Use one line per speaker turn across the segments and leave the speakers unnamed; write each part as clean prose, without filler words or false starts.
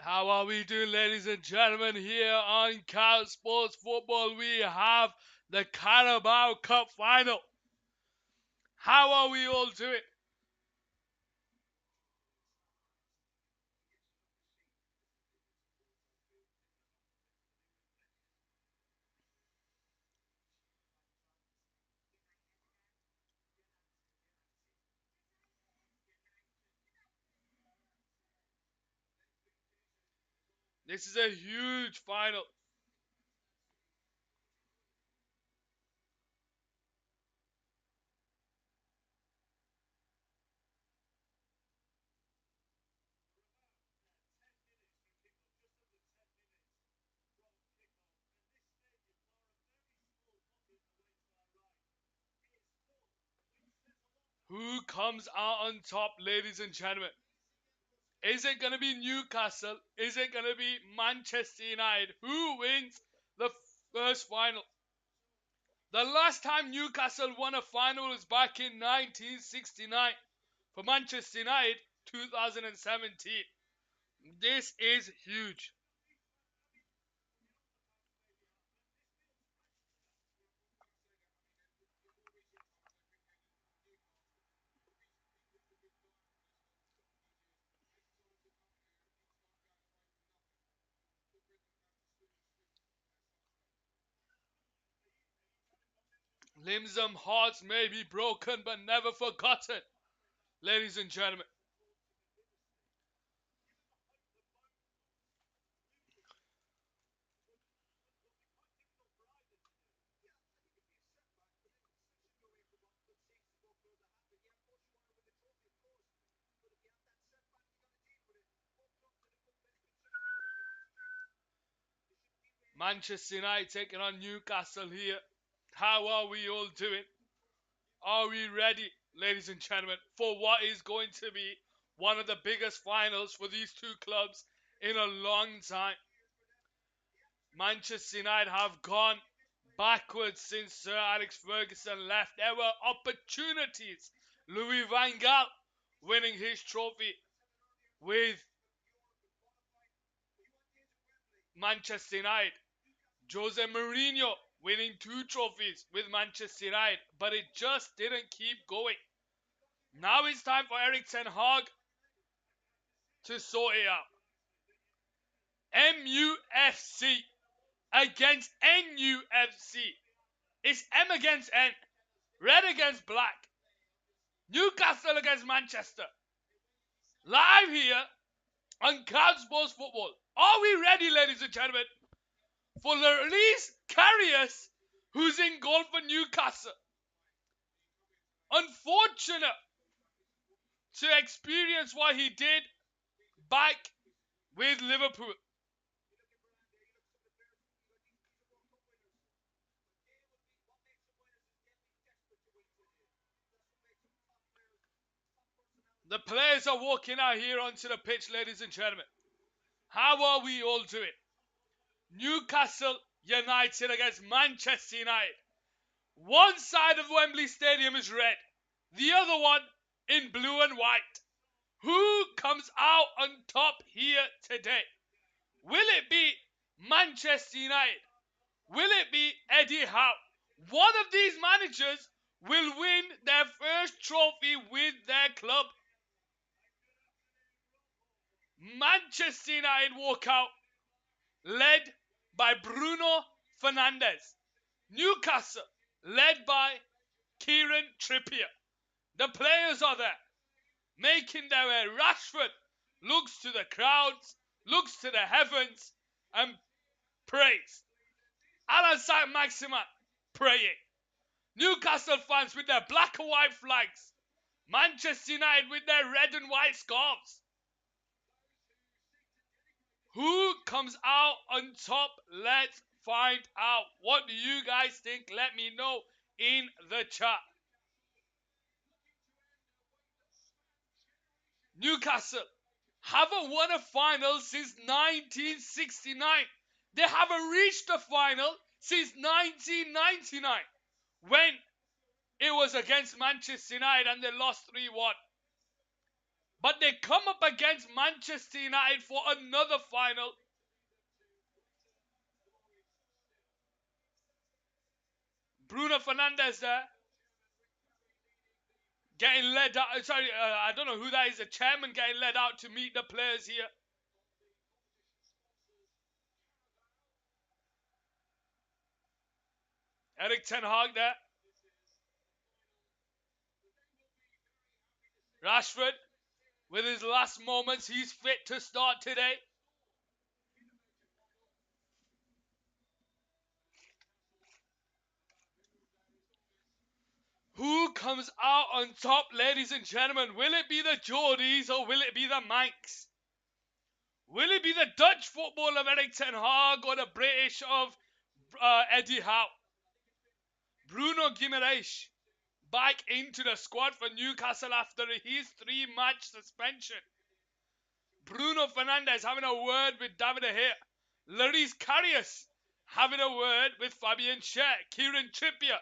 How are we doing, ladies and gentlemen? Here on Cow Sports Football, we have the Carabao Cup final. How are we all doing? This is a huge final. Who comes out on top, ladies and gentlemen? Is it going to be Newcastle? Is it going to be Manchester United? Who wins the first final? The last time Newcastle won a final was back in 1969. For Manchester United, 2017. This is huge. Limbs and hearts may be broken but never forgotten, ladies and gentlemen. Manchester United taking on Newcastle here. How are we all doing? Are we ready, ladies and gentlemen, for what is going to be one of the biggest finals for these two clubs in a long time? Manchester United have gone backwards since Sir Alex Ferguson left. There were opportunities. Louis van Gaal winning his trophy with Manchester United. Jose Mourinho winning two trophies with Manchester United, but it just didn't keep going. Now it's time for Eric Ten Hag to sort it out. MUFC against NUFC. It's M against N, red against black. Newcastle against Manchester. Live here on Couch Sports Football. Are we ready, ladies and gentlemen, for Luis Karius, who's in goal for Newcastle? Unfortunate to experience what he did back with Liverpool. The players are walking out here onto the pitch, ladies and gentlemen. How are we all doing? Newcastle United against Manchester United. One side of Wembley Stadium is red, the other one in blue and white. Who comes out on top here today? Will it be Manchester United? Will it be Eddie Howe? One of these managers will win their first trophy with their club. Manchester United walk out, led by Bruno Fernandes. Newcastle, led by Kieran Trippier. The players are there, making their way. Rashford looks to the crowds, looks to the heavens, and prays. Alan Saint-Maximin praying. Newcastle fans with their black and white flags. Manchester United with their red and white scarves. Who comes out on top? Let's find out. What do you guys think? Let me know in the chat. Newcastle haven't won a final since 1969. They haven't reached a final since 1999 when it was against Manchester United and they lost 3-1. But they come up against Manchester United for another final. Bruno Fernandes there. Getting led out. Sorry, I don't know who that is. The chairman getting led out to meet the players here. Eric Ten Hag there. Rashford, with his last moments, he's fit to start today. Who comes out on top, ladies and gentlemen? Will it be the Geordies or will it be the Manx? Will it be the Dutch football of Eric Ten Hag or the British of Eddie Howe? Bruno Guimaraes back into the squad for Newcastle after his 3-match suspension. Bruno Fernandes having a word with David De Gea. Lloris Karius having a word with Fabian Schär. Kieran Trippier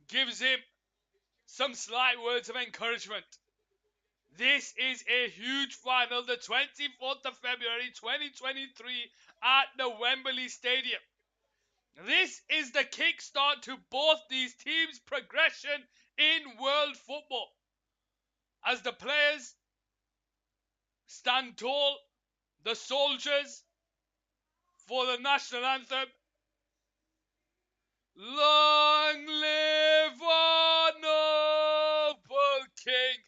gives him some slight words of encouragement. This is a huge final, the 24th of February 2023 at the Wembley Stadium. This is the kickstart to both these teams' progression in world football. As the players stand tall, the soldiers for the national anthem. Long live our noble king,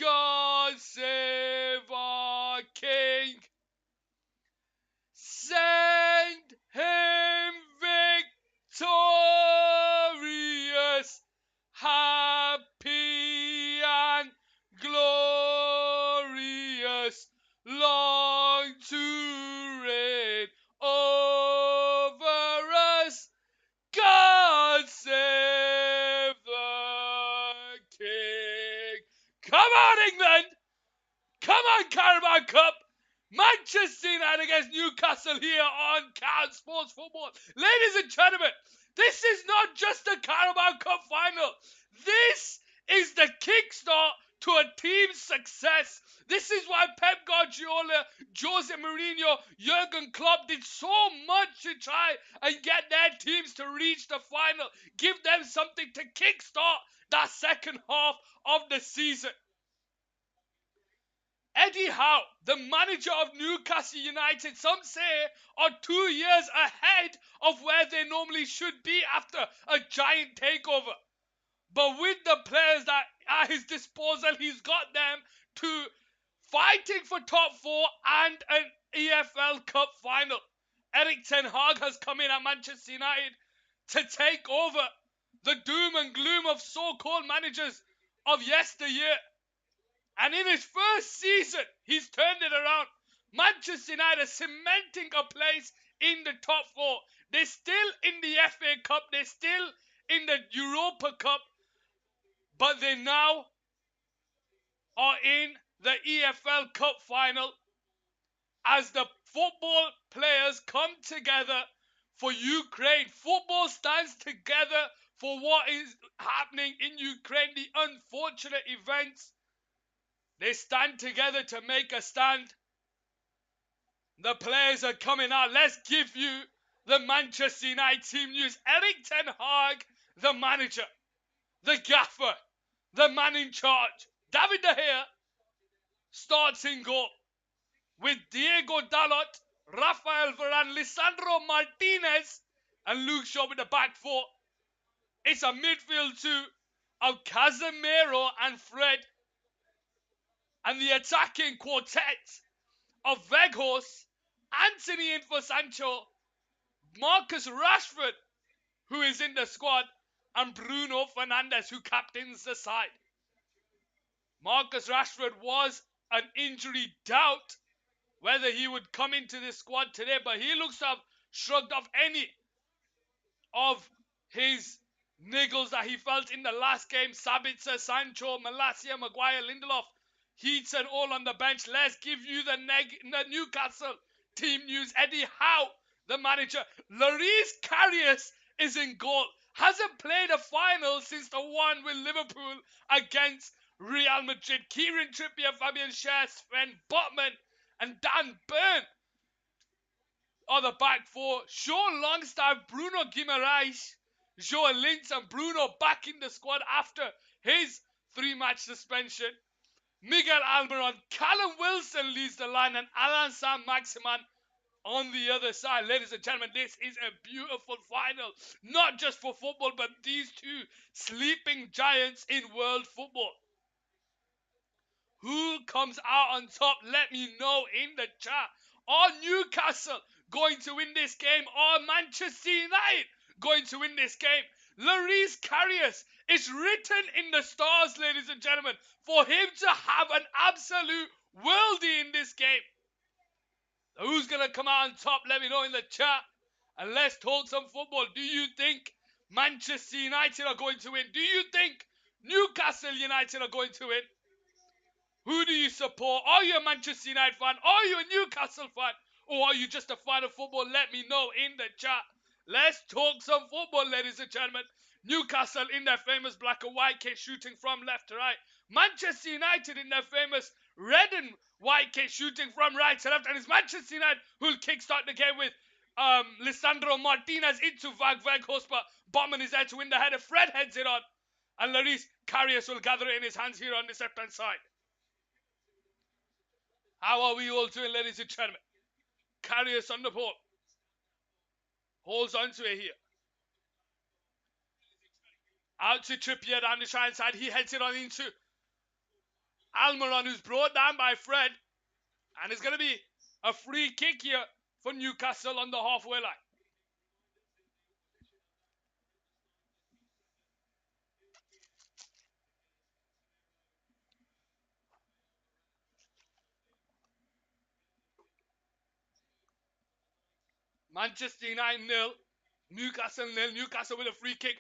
God save our king. Send him victorious, happy and glorious, long to reign over us. God save the king. Come on, England! Come on, Carabao Cup! Manchester United against Newcastle here on Cal Sports Football. Ladies and gentlemen, this is not just a Carabao Cup final. This is the kickstart to a team's success. This is why Pep Guardiola, Jose Mourinho, Jurgen Klopp did so much to try and get their teams to reach the final. Give them something to kickstart that second half of the season. Eddie Howe, the manager of Newcastle United, some say are 2 years ahead of where they normally should be after a giant takeover. But with the players that at his disposal, he's got them to fighting for top 4 and an EFL Cup final. Eric Ten Hag has come in at Manchester United to take over the doom and gloom of so-called managers of yesteryear. And in his first season, he's turned it around. Manchester United cementing a place in the top 4. They're still in the FA Cup. They're still in the Europa Cup. But they now are in the EFL Cup final as the football players come together for Ukraine. Football stands together for what is happening in Ukraine, the unfortunate events. They stand together to make a stand. The players are coming out. Let's give you the Manchester United team news. Eric Ten Hag, the manager, the gaffer, the man in charge. David De Gea starts in goal with Diego Dalot, Rafael Varane, Lisandro Martinez, and Luke Shaw with the back 4. It's a midfield two of Casemiro and Fred. And the attacking quartet of Weghorst, Anthony in for Sancho, Marcus Rashford, who is in the squad, and Bruno Fernandes, who captains the side. Marcus Rashford was an injury doubt whether he would come into this squad today, but he looks to have shrugged off any of his niggles that he felt in the last game. Sabitzer, Sancho, Malacia, Maguire, Lindelof, Heaton all on the bench. Let's give you the Newcastle team news. Eddie Howe, the manager. Lloris Karius is in goal. Hasn't played a final since the one with Liverpool against Real Madrid, Kieran Trippier, Fabian Schär, Sven Botman, and Dan Burn are the back four. Sean Longstaff, Bruno Guimaraes, Joe Linz, and Bruno back in the squad after his 3-match suspension. Miguel Almiron, Callum Wilson leads the line, and Alain Saint-Maximin on the other side. Ladies and gentlemen, this is a beautiful final, not just for football, but these two sleeping giants in world football. Who comes out on top? Let me know in the chat. Are Newcastle going to win this game? Or Manchester United going to win this game? Lloris Karius, it's written in the stars, ladies and gentlemen, for him to have an absolute worldie in this game. Who's going to come out on top? Let me know in the chat. And let's talk some football. Do you think Manchester United are going to win? Do you think Newcastle United are going to win? Who do you support? Are you a Manchester United fan? Are you a Newcastle fan? Or are you just a fan of football? Let me know in the chat. Let's talk some football, ladies and gentlemen. Newcastle in their famous black and white kit shooting from left to right. Manchester United in their famous red and white kit shooting from right to left. And it's Manchester United who'll kickstart the game with Lisandro Martinez into Weghorst, but Botman is there to win the header. Fred heads it on. And Lloris Karius will gather it in his hands here on the left-hand side. How are we all doing, ladies and gentlemen? Karius on the ball. Holds onto it here. Out to Trippier down the right side. He heads it on into Almiron, who's brought down by Fred. And it's going to be a free kick here for Newcastle on the halfway line. Manchester United 0. Newcastle 0. Newcastle with a free kick.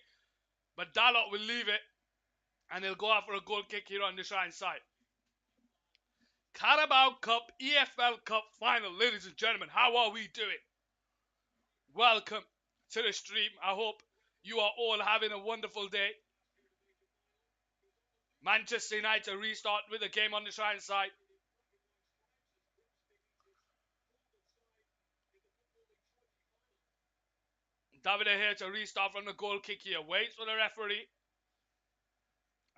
But Dalot will leave it. And he'll go out for a goal kick here on this right side. Carabao Cup, EFL Cup final. Ladies and gentlemen, how are we doing? Welcome to the stream. I hope you are all having a wonderful day. Manchester United restart with a game on this right side. David here to restart from the goal kick here. Waits for the referee.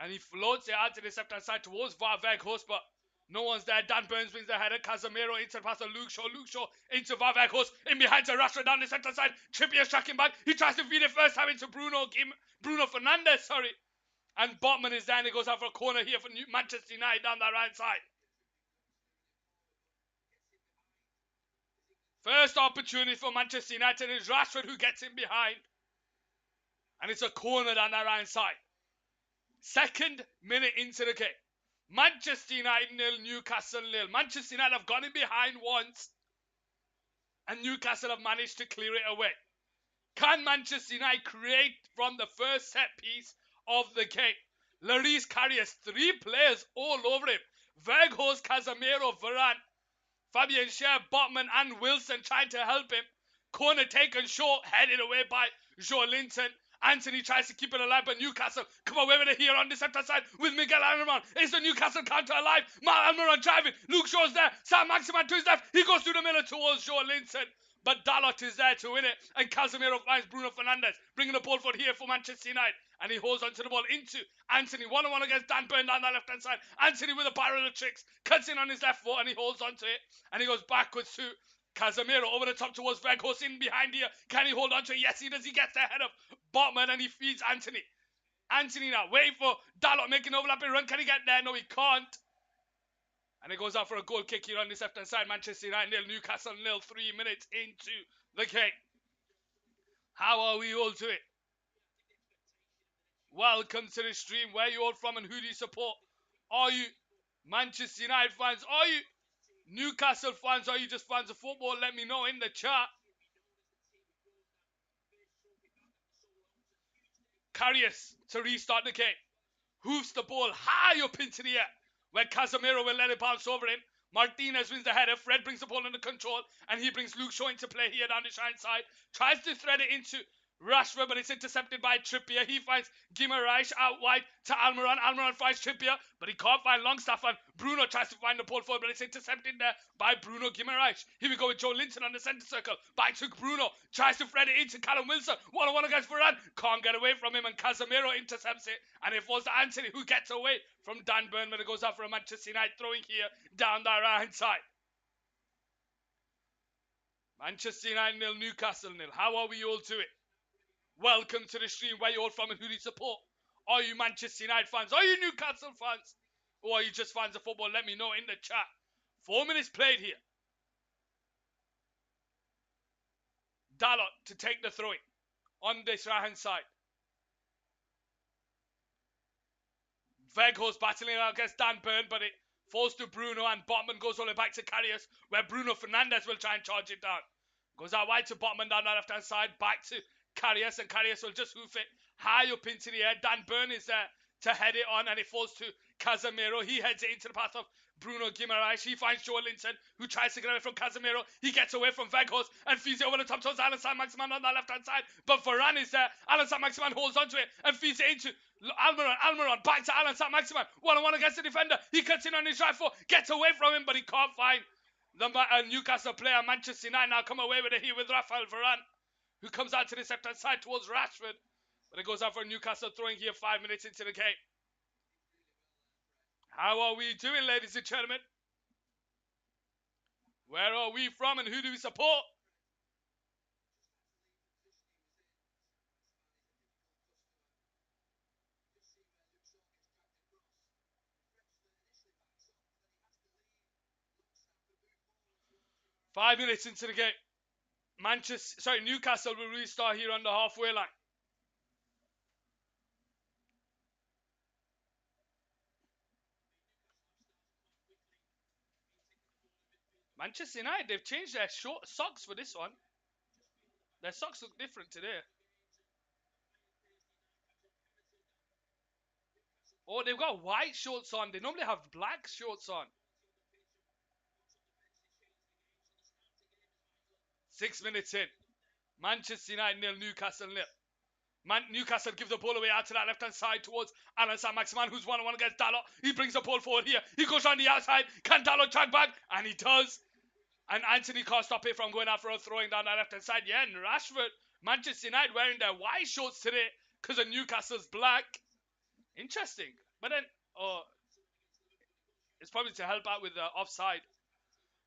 And he floats it out to the left-hand side towards Weghorst, but no one's there. Dan Burns wins the header. Casemiro into the pass to Luke Shaw. Luke Shaw into Weghorst. In behind to Rashford down the left-hand side. Trippier's tracking back. He tries to feed it first time into Bruno Fernandes, sorry. And Botman is there and he goes out for a corner here for Manchester United down that right side. First opportunity for Manchester United is Rashford who gets in behind. And it's a corner down that right side. Second minute into the game. Manchester United 0, Newcastle 0. Manchester United have gone in behind once. And Newcastle have managed to clear it away. Can Manchester United create from the first set piece of the game? Lloris Karius, 3 players all over him. Weghorst, Casemiro, Varane, Fabian Schär, Botman and Wilson trying to help him. Corner taken short, headed away by Joe Linton. Anthony tries to keep it alive, but Newcastle come away with it here on the center side with Miguel Almiron. Is the Newcastle counter alive? Almiron driving. Luke Shaw's there. Saint-Maximin to his left. He goes through the middle towards Joe Linton. But Dalot is there to win it. And Casemiro finds Bruno Fernandes. Bringing the ball forward here for Manchester United. And he holds onto the ball into Anthony. 1-on-1 against Dan Burn down the left-hand side. Anthony with a barrel of tricks. Cuts in on his left foot and he holds onto it. And he goes backwards to Casemiro over the top towards Weghorst in behind here. Can he hold on to it? Yes, he does. He gets ahead of Botman and he feeds Anthony. Anthony now waiting for Dalot making an overlapping run. Can he get there? No, he can't. And it goes out for a goal kick here on this left-hand side. Manchester United 0, Newcastle 0, 3 minutes into the game. How are we all doing? Welcome to the stream. Where are you all from and who do you support? Are you Manchester United fans? Are you Newcastle fans? Are you just fans of football? Let me know in the chat. Karius to restart the game. Hoofs the ball high up into the air, where Casemiro will let it bounce over him. Martinez wins the header. Fred brings the ball under control, and he brings Luke Shaw into play here down the right side. Tries to thread it into Rashford, but it's intercepted by Trippier. He finds Guimaraes out wide to Almiron. Almiron finds Trippier, but he can't find Longstaff. And Bruno tries to find the ball forward, but it's intercepted there by Bruno Guimaraes. Here we go with Joe Linton on the centre circle. Back to Bruno. Tries to thread it into Callum Wilson. 1-on-1 against Varane. Can't get away from him, and Casemiro intercepts it. And it falls to Anthony, who gets away from Dan Burn, but it goes out for a Manchester United throwing here down the right-hand side. Manchester United 0, Newcastle 0. How are we all to it? Welcome to the stream. Where you all from and who do you support? Are you Manchester United fans? Are you Newcastle fans? Or are you just fans of football? Let me know in the chat. 4 minutes played here. Dalot to take the throw-in on this right-hand side. Weghorst battling out against Dan Burn, but it falls to Bruno, and Botman goes all the way back to Karius, where Bruno Fernandes will try and charge it down. Goes out wide to Botman down the left-hand side, back to Karius, and Karius will just hoof it high up into the air. Dan Burn is there to head it on, and it falls to Casemiro. He heads it into the path of Bruno Guimaraes. He finds Joe Linton, who tries to get away from Casemiro. He gets away from Weghorst and feeds it over the top towards Alan Saint-Maximin on the left-hand side. But Varane is there. Alan Saint-Maximin holds onto it and feeds it into Almiron. Back to Alan Saint-Maximin. 1-on-1 against the defender. He cuts in on his right foot. Gets away from him, but he can't find the Newcastle player. Manchester United now come away with it here with Rafael Varane, who comes out to the left-hand side towards Rashford. But it goes out for Newcastle throwing here 5 minutes into the game. How are we doing, ladies and gentlemen? Where are we from and who do we support? Five minutes into the game. Newcastle will restart here on the halfway line. Manchester United, they've changed their short socks for this one. Their socks look different today. Oh, they've got white shorts on. They normally have black shorts on. 6 minutes in. Manchester United 0, Newcastle 0. Newcastle give the ball away out to that left-hand side towards Alan Saint-Maximin, who's 1-on-1 against Dalot. He brings the ball forward here. He goes around the outside. Can Dalot track back? And he does. And Anthony can't stop it from going out for a throwing down the left-hand side. Yeah, and Rashford, Manchester United wearing their white shorts today because of Newcastle's black. Interesting. But then, it's probably to help out with the offside.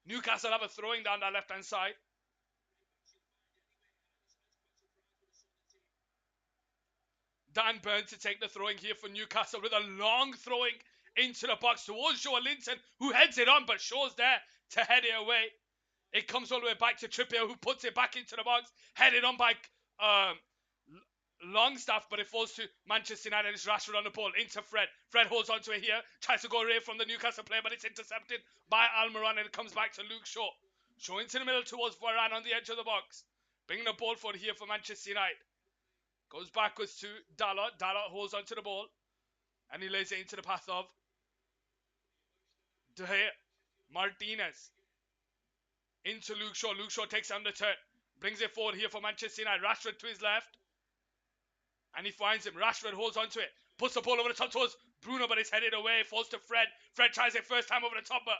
Newcastle have a throwing down that left-hand side. Dan Burn to take the throwing here for Newcastle with a long throwing into the box towards Joe Linton, who heads it on, but Shaw's there to head it away. It comes all the way back to Trippier, who puts it back into the box, headed on by Longstaff, but it falls to Manchester United. It's Rashford on the ball into Fred. Fred holds onto it here, tries to go away from the Newcastle player, but it's intercepted by Almiron, and it comes back to Luke Shaw. Shaw into the middle towards Varane on the edge of the box. Bringing the ball forward here for Manchester United. Goes backwards to Dalot. Dalot holds onto the ball, and he lays it into the path of De Gea. Martinez into Luke Shaw. Luke Shaw takes on the turn. Brings it forward here for Manchester United. Rashford to his left. And he finds him. Rashford holds onto it. Puts the ball over the top towards Bruno, but it's headed away. Falls to Fred. Fred tries it first time over the top, but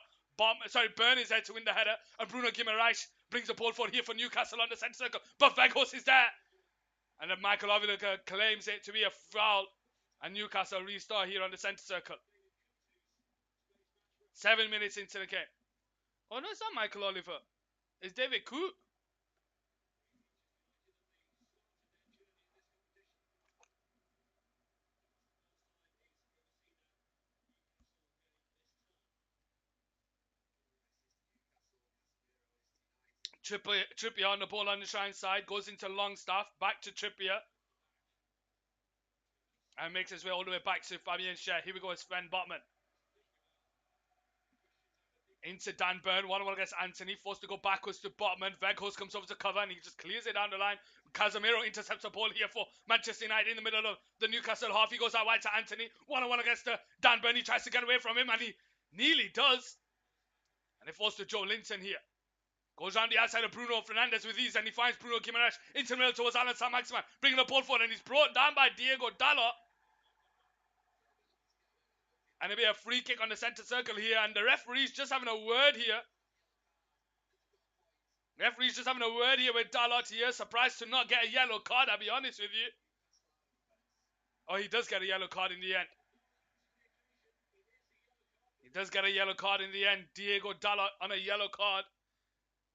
Burn is there to win the header. And Bruno Guimaraes brings the ball forward here for Newcastle on the centre circle. But Weghorst is there. And then Michael Oliver claims it to be a foul. And Newcastle restart here on the centre circle. 7 minutes into the game. Oh no, it's not Michael Oliver. It's David Coote. Trippier on the ball on the right side. Goes into Longstaff. Back to Trippier. And makes his way all the way back to Fabian Schär. Here we go, it's Sven Botman. Into Dan Burn, 1-1 against Anthony, forced to go backwards to Botman. Weghorst comes over to cover and he just clears it down the line. Casemiro intercepts the ball here for Manchester United in the middle of the Newcastle half. He goes out wide to Anthony, 1-1 against Dan Burn. He tries to get away from him and he nearly does. And it falls to Joe Linton here. Goes round the outside of Bruno Fernandes with ease, and he finds Bruno Guimaraes into the middle towards Alan Saint-Maximin, bringing the ball forward, and he's brought down by Diego Dalot. And it'll be a free kick on the centre circle here, and the referee's just having a word here. Referee's just having a word here with Dalot here. Surprised to not get a yellow card, I'll be honest with you. Oh, he does get a yellow card in the end. He does get a yellow card in the end. Diego Dalot on a yellow card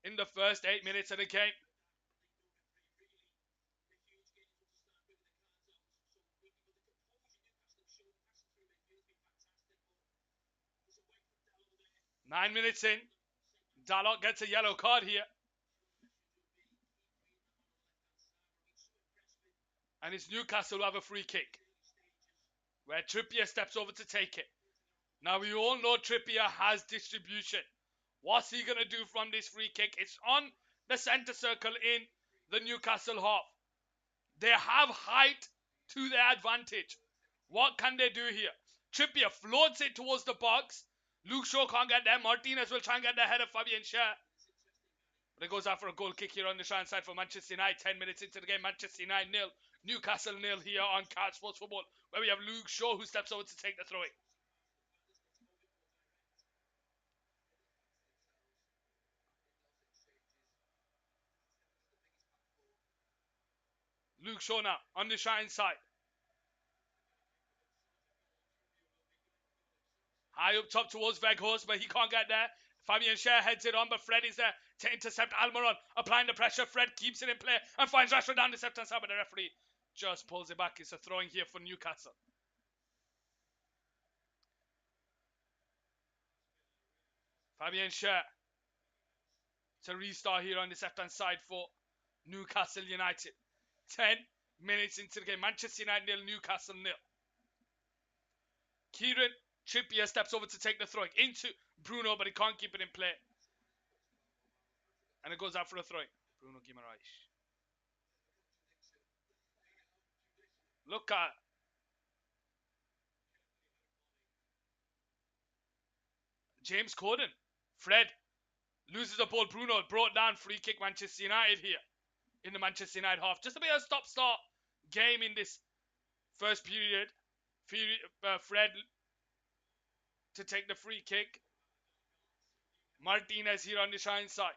in the first 8 minutes of the game. Nine minutes in, Dalot gets a yellow card here. And it's Newcastle who have a free kick, where Trippier steps over to take it. Now, we all know Trippier has distribution. What's he going to do from this free kick? It's on the centre circle in the Newcastle half. They have height to their advantage. What can they do here? Trippier floats it towards the box. Luke Shaw can't get there. Martinez will try and get the head of Fabian Schär. But it goes out for a goal kick here on the right side for Manchester United. 10 minutes into the game, Manchester United 0. Newcastle 0 here on Catch Sports Football, where we have Luke Shaw who steps over to take the throw-in. Luke Shaw now on the right side. High up top towards Weghorst, but he can't get there. Fabian Schär heads it on, but Fred is there to intercept Almiron. Applying the pressure, Fred keeps it in play and finds Rashford down the left-hand side, but the referee just pulls it back. It's a throwing here for Newcastle. Fabian Schär to restart here on the left-hand side for Newcastle United. 10 minutes into the game, Manchester United 0, Newcastle 0. Kieran Trippier steps over to take the throw into Bruno, but he can't keep it in play. And it goes out for a throw. Bruno Guimaraes. Look at James Corden. Fred loses the ball. Bruno brought down. Free kick Manchester United here in the Manchester United half. Just a bit of stop-start game in this first period. Fred to take the free kick. Martinez here on the right side.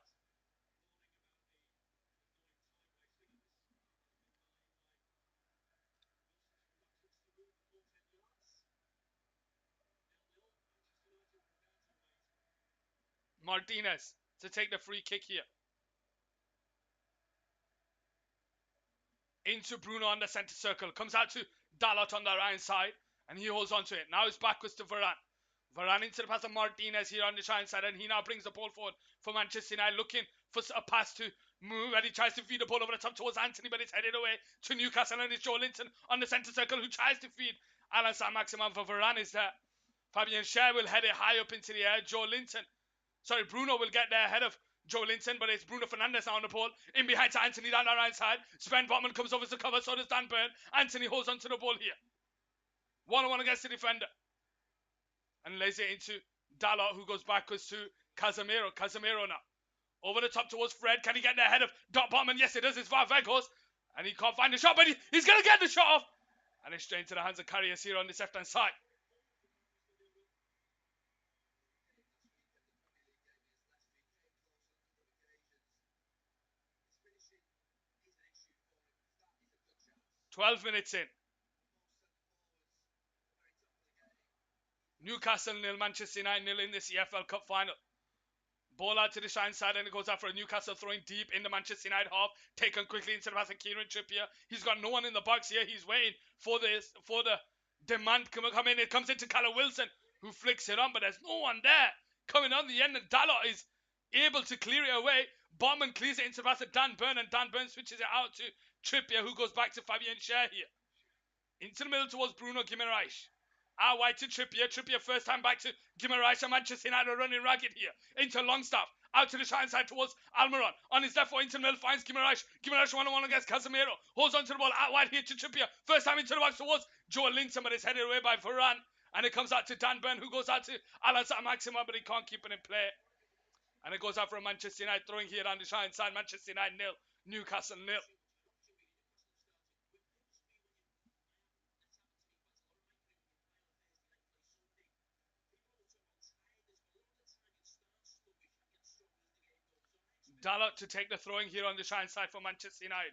Martinez to take the free kick here. Into Bruno on the centre circle. Comes out to Dalot on the right side. And he holds on to it. Now it's backwards to Varane. Varane into the pass of Martinez here on the right side. And he now brings the ball forward for Manchester United. Looking for a pass to move. And he tries to feed the ball over the top towards Anthony. But it's headed away to Newcastle. And it's Joe Linton on the centre circle who tries to feed Alan Saint-Maximin. For Varane is there. Fabian Schär will head it high up into the air. Bruno will get there ahead of Joe Linton, but it's Bruno Fernandes now on the ball. In behind to Anthony down the right side. Sven Botman comes over to cover, so does Dan Burn. Anthony holds onto the ball here. 1-on-1 against the defender. And lays it into Dalot, who goes backwards to Casemiro. Casemiro now. Over the top towards Fred. Can he get there ahead of Botman? Yes, it does. It's Weghorst. And he can't find the shot, but he's going to get the shot off. And it's straight into the hands of Karius here on this left-hand side. "12 minutes in. Newcastle 0, Manchester United 0 in this EFL Cup final. Ball out to the shine side, and it goes out for a Newcastle throwing deep in the Manchester United half. Taken quickly into the pass of Kieran Trippier. He's got no one in the box here. He's waiting for the demand to come in. It comes into Callum Wilson, who flicks it on, but there's no one there. Coming on the end, and Dalot is able to clear it away. Botman clears it into the pass of Dan Burn, and Dan Burn switches it out to Trippier, who goes back to Fabian Schär here. Into the middle towards Bruno Guimaraes. Out wide to Trippier. Trippier first time back to Guimaraes, and Manchester United are running ragged here. Into Longstaff. Out to the shine side towards Almiron. On his left foot into the middle finds Guimaraes. Guimaraes 1-on-1 against Casemiro. Holds onto the ball out wide here to Trippier. First time into the box towards Joe Linton, but it's headed away by Varane. And it comes out to Dan Burn, who goes out to Alan Saint-Maximin, but he can't keep it in play. And it goes out for a Manchester United throwing here on the side side. Manchester United 0, Newcastle 0. Dalot to take the throwing here on the side side for Manchester United.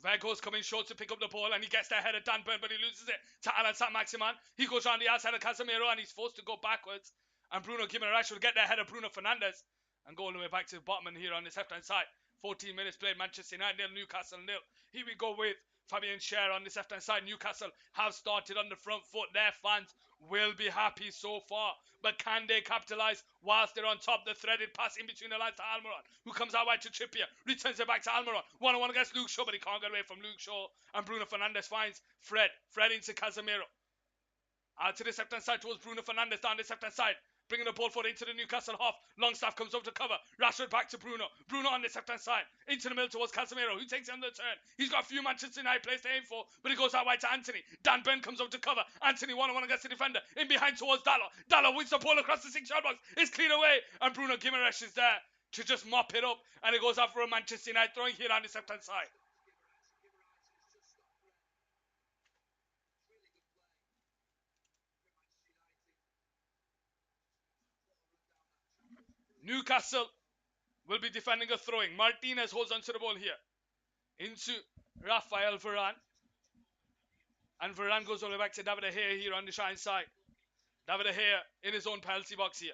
Weghorst coming short to pick up the ball and he gets the head of Dan Burn, but he loses it to Alan Saint-Maximin. He goes around the outside of Casemiro and he's forced to go backwards. And Bruno Guimaraes will get the head of Bruno Fernandes and go all the way back to Botman here on his left hand side. 14 minutes played, Manchester United 0, Newcastle 0. Here we go with Fabian Schär on this left hand side. Newcastle have started on the front foot. Their fans will be happy so far. But can they capitalise whilst they're on top? The threaded pass in between the lines to Almiron, who comes out wide to Trippier, returns it back to Almiron. 1-on-1 against Luke Shaw, but he can't get away from Luke Shaw. And Bruno Fernandes finds Fred. Fred into Casemiro. Out to the left hand side towards Bruno Fernandes down this left hand side. Bringing the ball forward into the Newcastle half. Longstaff comes over to cover. Rashford back to Bruno. Bruno on this left hand side. Into the middle towards Casemiro, who takes it on the turn. He's got a few Manchester United players to aim for, but he goes out wide to Anthony. Dan Burn comes over to cover. Anthony 1-on-1 against the defender. In behind towards Dalot. Dalot wins the ball across the 6-yard box. It's cleared away. And Bruno Guimaraes is there to just mop it up. And it goes out for a Manchester United throwing here on this left hand side. Newcastle will be defending a throwing. Martinez holds onto the ball here. Into Rafael Varane. And Varane goes all the way back to David De Gea here on the shine side. David De Gea in his own penalty box here.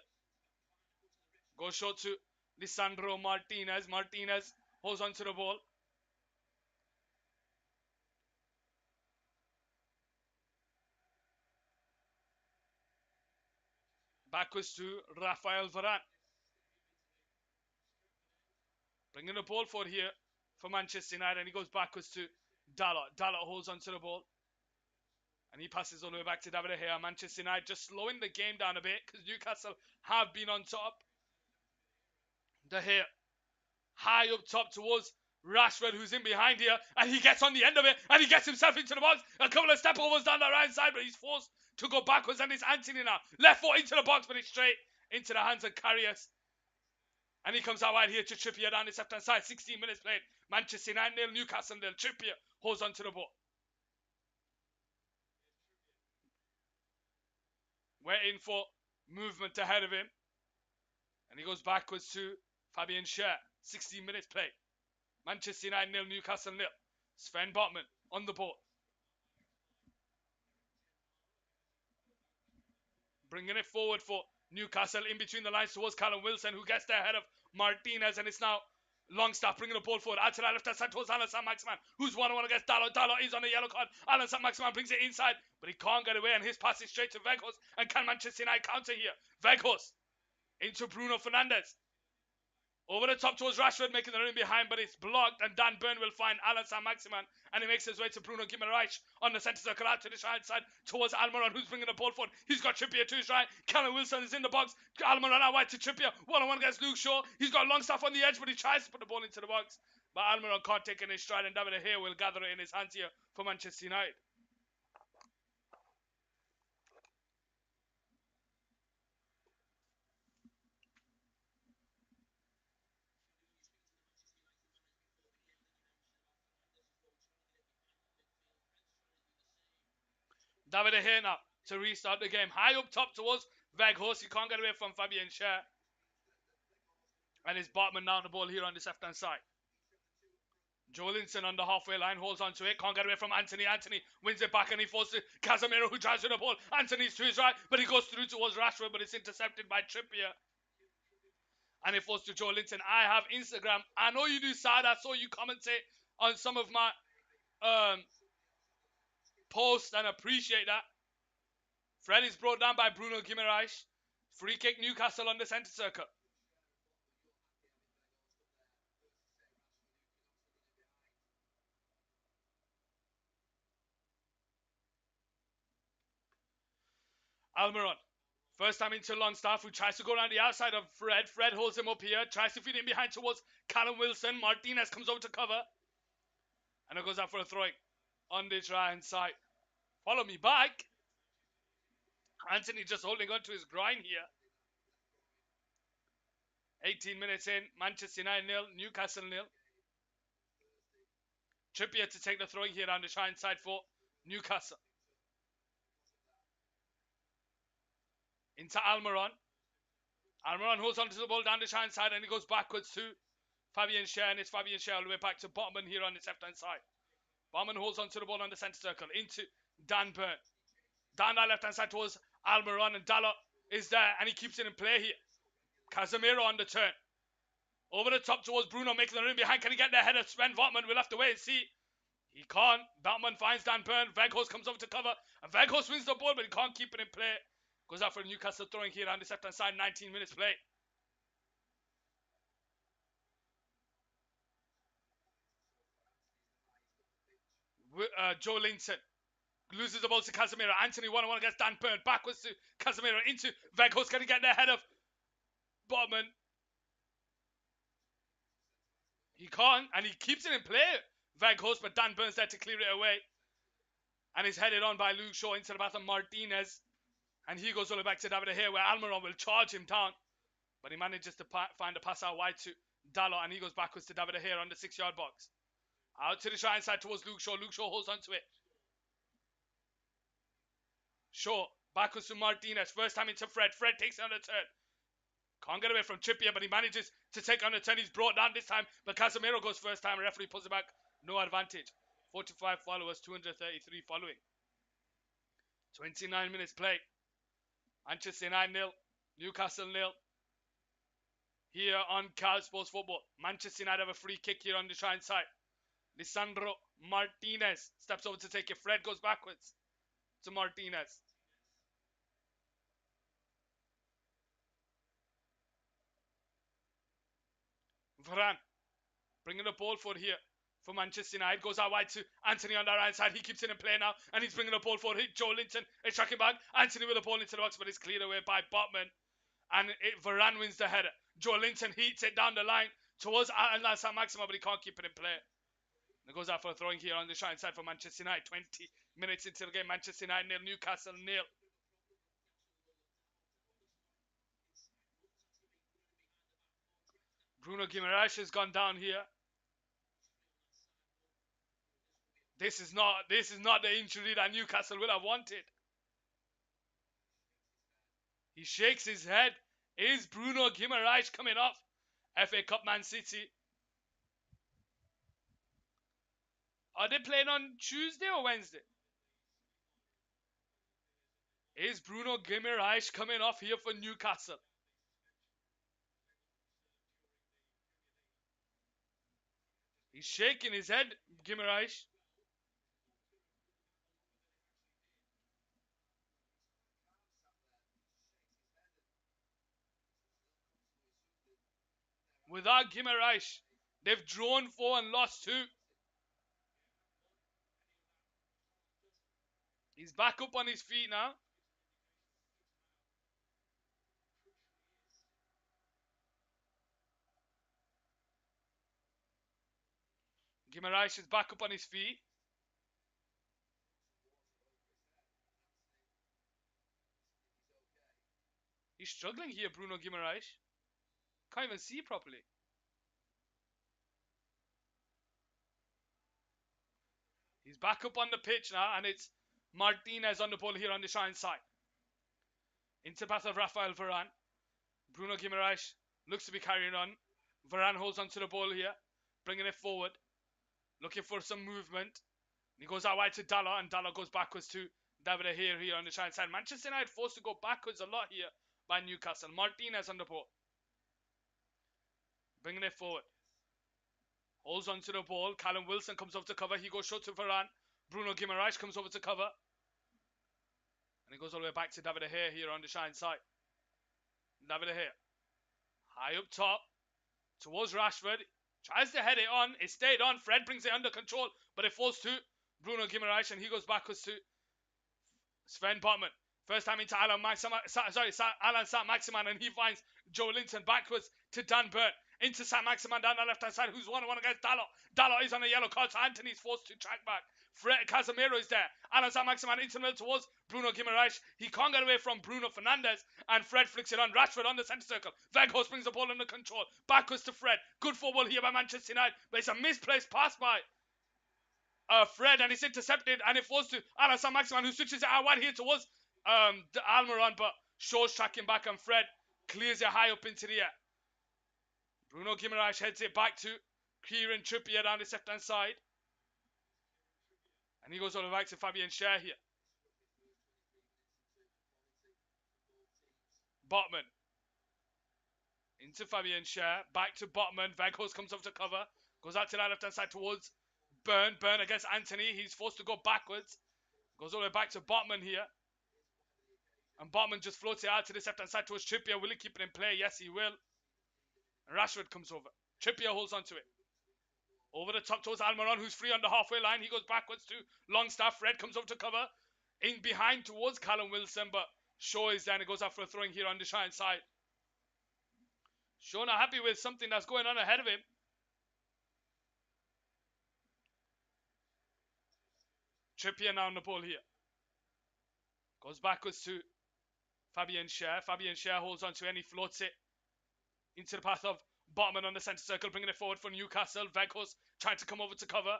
Goes short to Lisandro Martinez. Martinez holds onto the ball. Backwards to Rafael Varane. Bringing the ball forward here for Manchester United, and he goes backwards to Dalot. Dalot holds onto the ball. And he passes all the way back to David De Gea. Manchester United just slowing the game down a bit because Newcastle have been on top. De Gea high up top towards Rashford, who's in behind here, and he gets on the end of it, and he gets himself into the box. A couple of step overs down the right side, but he's forced to go backwards, and it's Anthony now. Left foot into the box, but it's straight into the hands of Karius. And he comes out wide here to Trippier down his left-hand side. 16 minutes played. Manchester United 0, Newcastle 0. Trippier holds onto the ball. Waiting for movement ahead of him. And he goes backwards to Fabian Schär. 16 minutes played. Manchester United 0, Newcastle 0. Sven Botman on the ball. Bringing it forward for Newcastle in between the lines towards Callum Wilson, who gets there ahead of Martinez, and it's now Longstaff bringing the ball forward. Out to the left side towards Alan Saint-Maximin, who's 1-on-1 against Dalot. Dalot is on a yellow card. Alan Saint-Maximin brings it inside, but he can't get away, and his pass is straight to Weghorst. And can Manchester United counter here? Weghorst into Bruno Fernandes. Over the top towards Rashford, making the run behind, but it's blocked, and Dan Burn will find Alan Saint-Maximin, and he makes his way to Bruno Guimaraes on the centre circle out to the right side towards Almiron, who's bringing the ball forward. He's got Trippier to his right. Callum Wilson is in the box. Almiron out wide to Trippier. 1-on-1 against Luke Shaw. He's got Longstaff on the edge, but he tries to put the ball into the box. But Almiron can't take it in his stride, and David De Gea will gather it in his hands here for Manchester United. David De Gea now to restart the game. High up top towards Weghorst. He can't get away from Fabian Schär. And it's Botman now on the ball here on the left-hand side. Joelinton on the halfway line holds on to it. Can't get away from Anthony. Anthony wins it back and he falls to Casemiro, who drives with the ball. Anthony's to his right, but he goes through towards Rashford, but it's intercepted by Trippier. And it falls to Joelinton. I have Instagram. I know you do, Sad. I saw you commentate on some of my post and appreciate that. Fred is brought down by Bruno Guimaraes. Free kick Newcastle on the centre circle. Almiron. First time into Longstaff, who tries to go around the outside of Fred. Fred holds him up here. Tries to feed him behind towards Callum Wilson. Martinez comes over to cover. And it goes out for a throwing on this right hand side. Follow me back. Anthony just holding on to his groin here. 18 minutes in, Manchester United 0, Newcastle 0. Trippier to take the throwing here on the shine side for Newcastle. Into Almiron. Almiron holds onto the ball down the shine side and he goes backwards to Fabian Schär, and it's Fabian Schär all the way back to Botman here on the left-hand side. Botman holds onto the ball on the centre circle into Dan Burn. Down that left-hand side towards Almiron, and Dalot is there and he keeps it in play here. Casemiro on the turn. Over the top towards Bruno, making the run behind. Can he get the head of Sven Botman? We'll have to wait and see. He can't. Botman finds Dan Burn. Weghorst comes over to cover. And Weghorst wins the ball, but he can't keep it in play. Goes out for Newcastle throwing here on the left-hand side. 19 minutes play. Joe Linton loses the ball to Casemiro. Anthony 1-on-1 against Dan Burn. Backwards to Casemiro into Weghorst. Can he get the head of Botman? He can't, and he keeps it in play, Weghorst, but Dan Burn's there to clear it away. And he's headed on by Luke Shaw into the path of Martinez. And he goes all the way back to David here, where Almiron will charge him down. But he manages to find a pass out wide to Dalot, and he goes backwards to David here on the 6-yard box. Out to the right side towards Luke Shaw. Luke Shaw holds onto it. Shaw, backwards to Martinez. First time into Fred. Fred takes it on the turn. Can't get away from Trippier, but he manages to take on the turn. He's brought down this time, but Casemiro goes first time. Referee pulls it back. No advantage. 45 followers, 233 following. 29 minutes play. Manchester United 0, Newcastle 0. Here on Cal Sports Football. Manchester United have a free kick here on the shine side. Lisandro Martinez steps over to take it. Fred goes backwards to Martinez. Varane bringing the ball forward here for Manchester United. Goes out wide to Anthony on the right side. He keeps it in play now, and he's bringing the ball forward. Joe Linton is tracking back. Anthony with the ball into the box, but it's cleared away by Botman. And Varane wins the header. Joe Linton heats it down the line towards Alan Saint-Maximin, but he can't keep it in play. And it goes out for a throwing here on the shine side for Manchester United. 20 minutes into the game. Manchester United 0, Newcastle 0. Bruno Guimaraes has gone down here. This is not the injury that Newcastle will have wanted. He shakes his head. Is Bruno Guimaraes coming off? FA Cup Man City. Are they playing on Tuesday or Wednesday? Is Bruno Guimaraes coming off here for Newcastle? He's shaking his head, Guimaraes. Without Guimaraes, they've drawn 4 and lost 2. He's back up on his feet now. Guimaraes is back up on his feet. He's struggling here, Bruno Guimaraes. Can't even see properly. He's back up on the pitch now, and it's Martinez on the ball here on the shine side. Into path of Rafael Varane. Bruno Guimaraes looks to be carrying on. Varane holds onto the ball here, bringing it forward. Looking for some movement. He goes out wide to Dalot, and Dalot goes backwards to David here on the shine side. Manchester United forced to go backwards a lot here by Newcastle. Martinez on the ball. Bringing it forward. Holds onto the ball. Callum Wilson comes over to cover. He goes short to Varane. Bruno Guimaraes comes over to cover. And he goes all the way back to David here on the shine side. David high up top. Towards Rashford. Tries to head it on. It stayed on. Fred brings it under control. But it falls to Bruno Guimaraes. And he goes backwards to Sven Botman. First time into Alan Saint-Maximin. And he finds Joe Linton backwards to Dan Burn. Into Sam Maximan down the left-hand side, who's 1-on-1 against Dalot. Dalot is on a yellow card, so Anthony's forced to track back. Casemiro is there. And Sam Maximan into the middle towards Bruno Guimaraes. He can't get away from Bruno Fernandes. And Fred flicks it on. Rashford on the centre circle. Weghorst brings the ball under control. Backwards to Fred. Good football here by Manchester United. But it's a misplaced pass by Fred, and it's intercepted, and it falls to Sam Maximan, who switches it out wide here towards Almiron, but Shaw's tracking back, and Fred clears it high up into the air. Bruno Guimaraes heads it back to Kieran Trippier down the left-hand side. And he goes all the way back to Fabian Schär here. Botman. Into Fabian Schär. Back to Botman. Weghorst comes up to cover. Goes out to that left-hand side towards Burn. Burn against Anthony. He's forced to go backwards. Goes all the way back to Botman here. And Botman just floats it out to the left-hand side towards Trippier. Will he keep it in play? Yes, he will. And Rashford comes over. Trippier holds on to it. Over the top towards Almiron, who's free on the halfway line. He goes backwards to Longstaff. Fred comes over to cover. In behind towards Callum Wilson, but Shaw is there and it goes out for a throwing here on the Shine side. Shaw not happy with something that's going on ahead of him. Trippier now on the ball here. Goes backwards to Fabian Schär. Fabian Schär holds on to it and he floats it into the path of Botman on the centre circle, bringing it forward for Newcastle. Weghorst trying to come over to cover.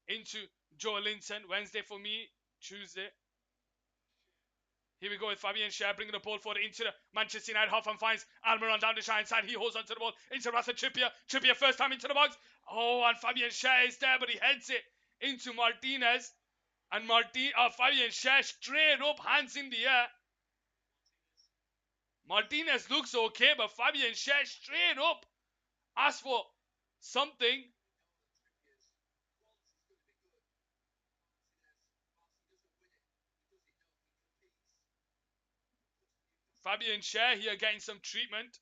Into Joe Linton. Wednesday for me. Tuesday. Here we go with Fabian Schär bringing the ball forward into the Manchester United half and finds Almiron down the Shine side. He holds onto the ball into Rasa Trippier. Trippier first time into the box. Oh, and Fabian Schär is there, but he heads it into Martinez. And Fabian Schär straight up, hands in the air. Martinez looks okay, but Fabian Schär straight up asks for something. Fabian Schär here getting some treatment.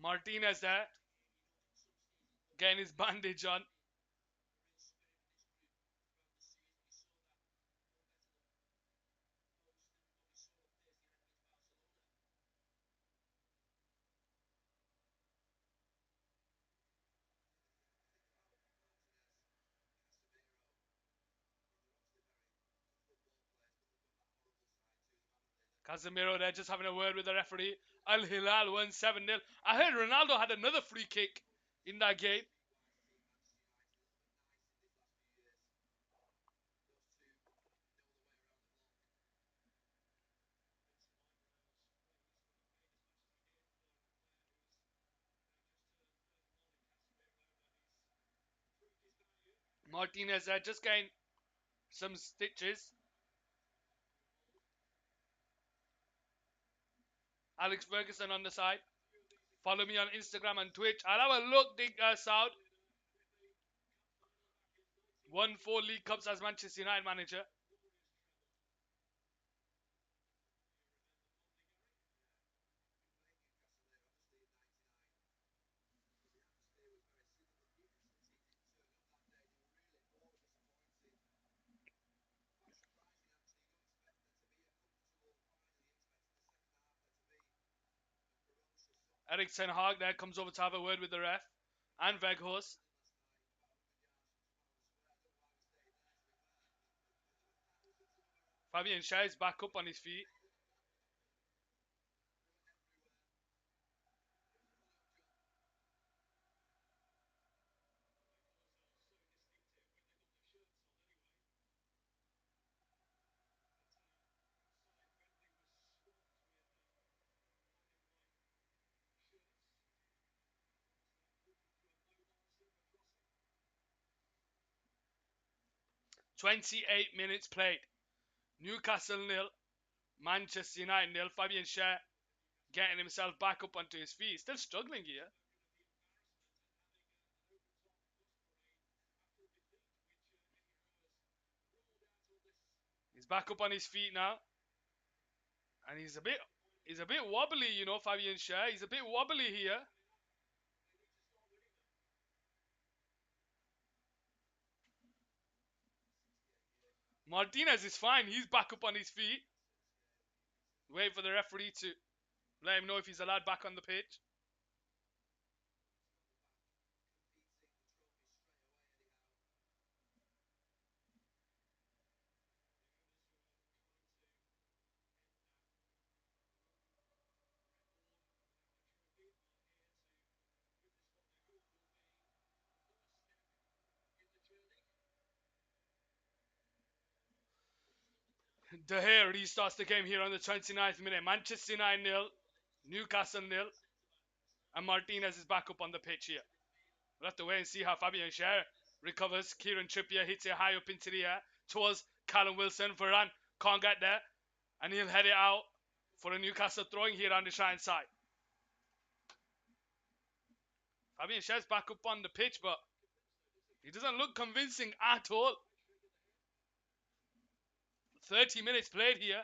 Martinez there, getting his bandage on. Casemiro there just having a word with the referee. Al Hilal won 7-0. I heard Ronaldo had another free kick in that game. Martinez there just getting some stitches. Alex Ferguson on the side. Follow me on Instagram and Twitch. I'll have a look, Saud. Won 4 League Cups as Manchester United manager. Eric Ten Hag there comes over to have a word with the ref. And Weghorst. Fabian Schär is back up on his feet. "28 minutes played. Newcastle 0, Manchester United 0. Fabian Schär getting himself back up onto his feet. Still struggling here. back up on his feet now. And he's a bit wobbly, you know, Fabian Schär. He's a bit wobbly here. Martinez is fine. He's back up on his feet. Wait for the referee to let him know if he's allowed back on the pitch. De Gea restarts the game here on the 29th minute. Manchester United 0, Newcastle 0, and Martinez is back up on the pitch here. We'll have to wait and see how Fabian Schär recovers. Kieran Trippier hits it high up into the air towards Callum Wilson. Varane can't get there, and he'll head it out for a Newcastle throwing here on the right side. Fabian Schär's back up on the pitch, but he doesn't look convincing at all. 30 minutes played here.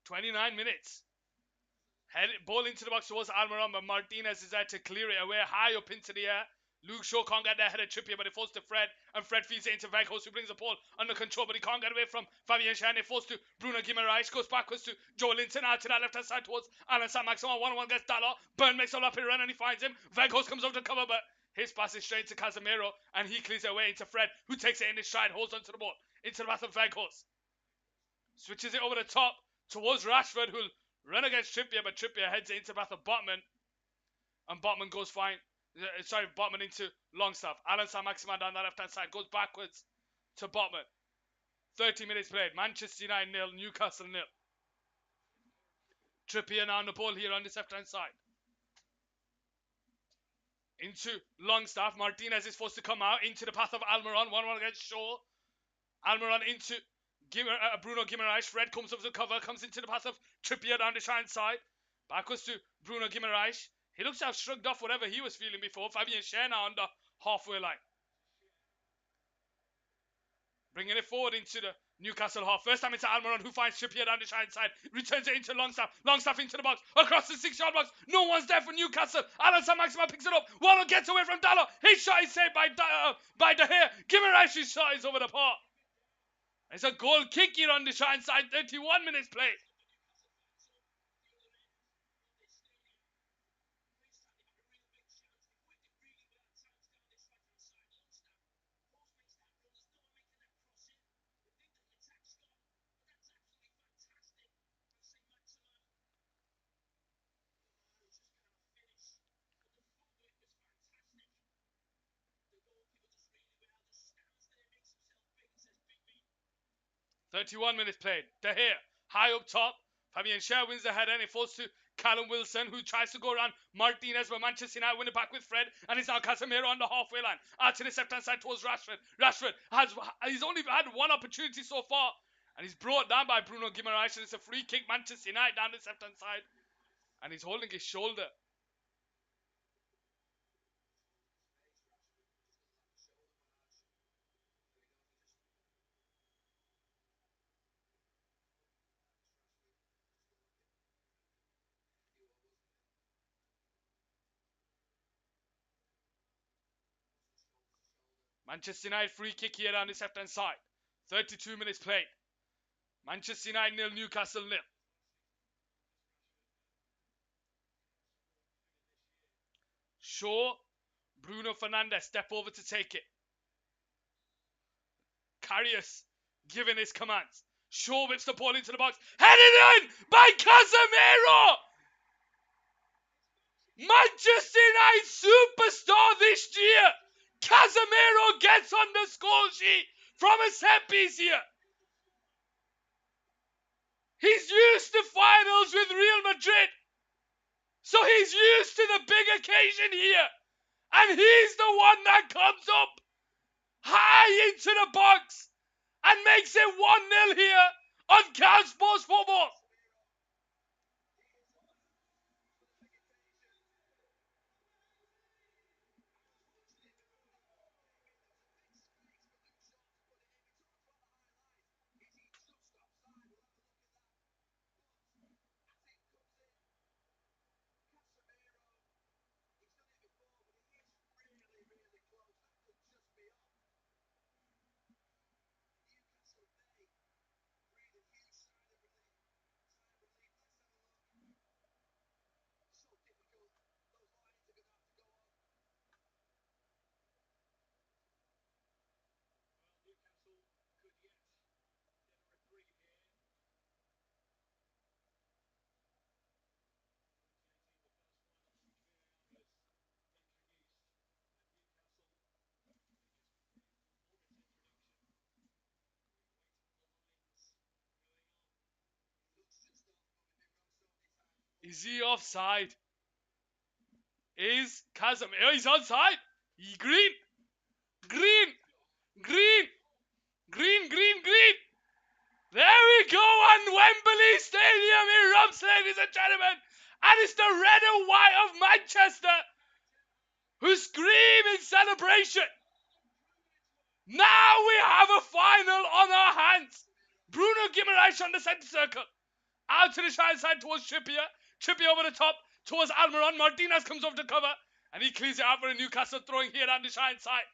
29 minutes. Head ball into the box towards Almiron, but Martinez is there to clear it away high up into the air. Luke Shaw can't get there ahead of Trippier, but it falls to Fred, and Fred feeds it into Veghos, who brings the ball under control, but he can't get away from Fabian Schär. It falls to Bruno Guimaraes, goes backwards to Joe Linton, out to that left-hand side towards Alan Saint-Maximin. 1-1 gets Dalot. Burn makes a rapid run, and he finds him. Veghos comes over to cover, but his pass is straight to Casemiro, and he clears it away into Fred, who takes it in his stride, holds onto the ball, into the path of Veghos. Switches it over the top towards Rashford, who'll run against Trippier, but Trippier heads it into the path of Botman, and Botman goes fine. Botman into Longstaff. Alan Saint-Maximin down the left-hand side, goes backwards to Botman. 30 minutes played. Manchester United 0, Newcastle 0. Trippier now on the ball here on this left-hand side. Into Longstaff. Martinez is forced to come out into the path of Almiron. 1-1 against Shaw. Almiron into Bruno Guimaraes. Fred comes up to cover, comes into the path of Trippier down the right side. Backwards to Bruno Guimaraes. He looks to have shrugged off whatever he was feeling before. Fabian Schär now on the halfway line. Bringing it forward into the Newcastle half. First time it's Almiron, who finds Trippier down the right side. Returns it into Longstaff. Longstaff into the box. Across the 6-yard box. No one's there for Newcastle. Alan Saint-Maximin picks it up. Wallen gets away from Dalot. His shot is saved by De Gea. Guimaraes' shot is over the bar. It's a goal kick here on the right side. 31 minutes played. .31 minutes played. De Gea, high up top. Fabian Schär wins the header, and it falls to Callum Wilson, who tries to go around Martinez, but Manchester United win it back with Fred, and it's now Casemiro on the halfway line. Out to the left-hand side towards Rashford. Rashford he's only had one opportunity so far, and he's brought down by Bruno Guimaraes, and it's a free kick. Manchester United down the left-hand side, and he's holding his shoulder. Manchester United free kick here down this left-hand side. 32 minutes played. Manchester United 0, Newcastle 0. Shaw, Bruno Fernandes step over to take it. Karius giving his commands. Shaw whips the ball into the box. Headed in by Casemiro! Manchester United superstar this year! Casemiro gets on the score sheet from a set piece here. He's used to finals with Real Madrid, so he's used to the big occasion here. And he's the one that comes up high into the box and makes it 1-0 here on Cal Sports Football. Is he offside? Is Casemiro? He's onside. Green. Green. Green. Green, green, green. There we go on Wembley Stadium erupts, ladies and gentlemen. And it's the red and white of Manchester who scream in celebration. Now we have a final on our hands. Bruno Guimaraes on the centre circle. Out to the right side towards Trippier. Trippier over the top towards Almiron. Martinez comes off the cover. And he clears it out for a Newcastle throwing here down the right side.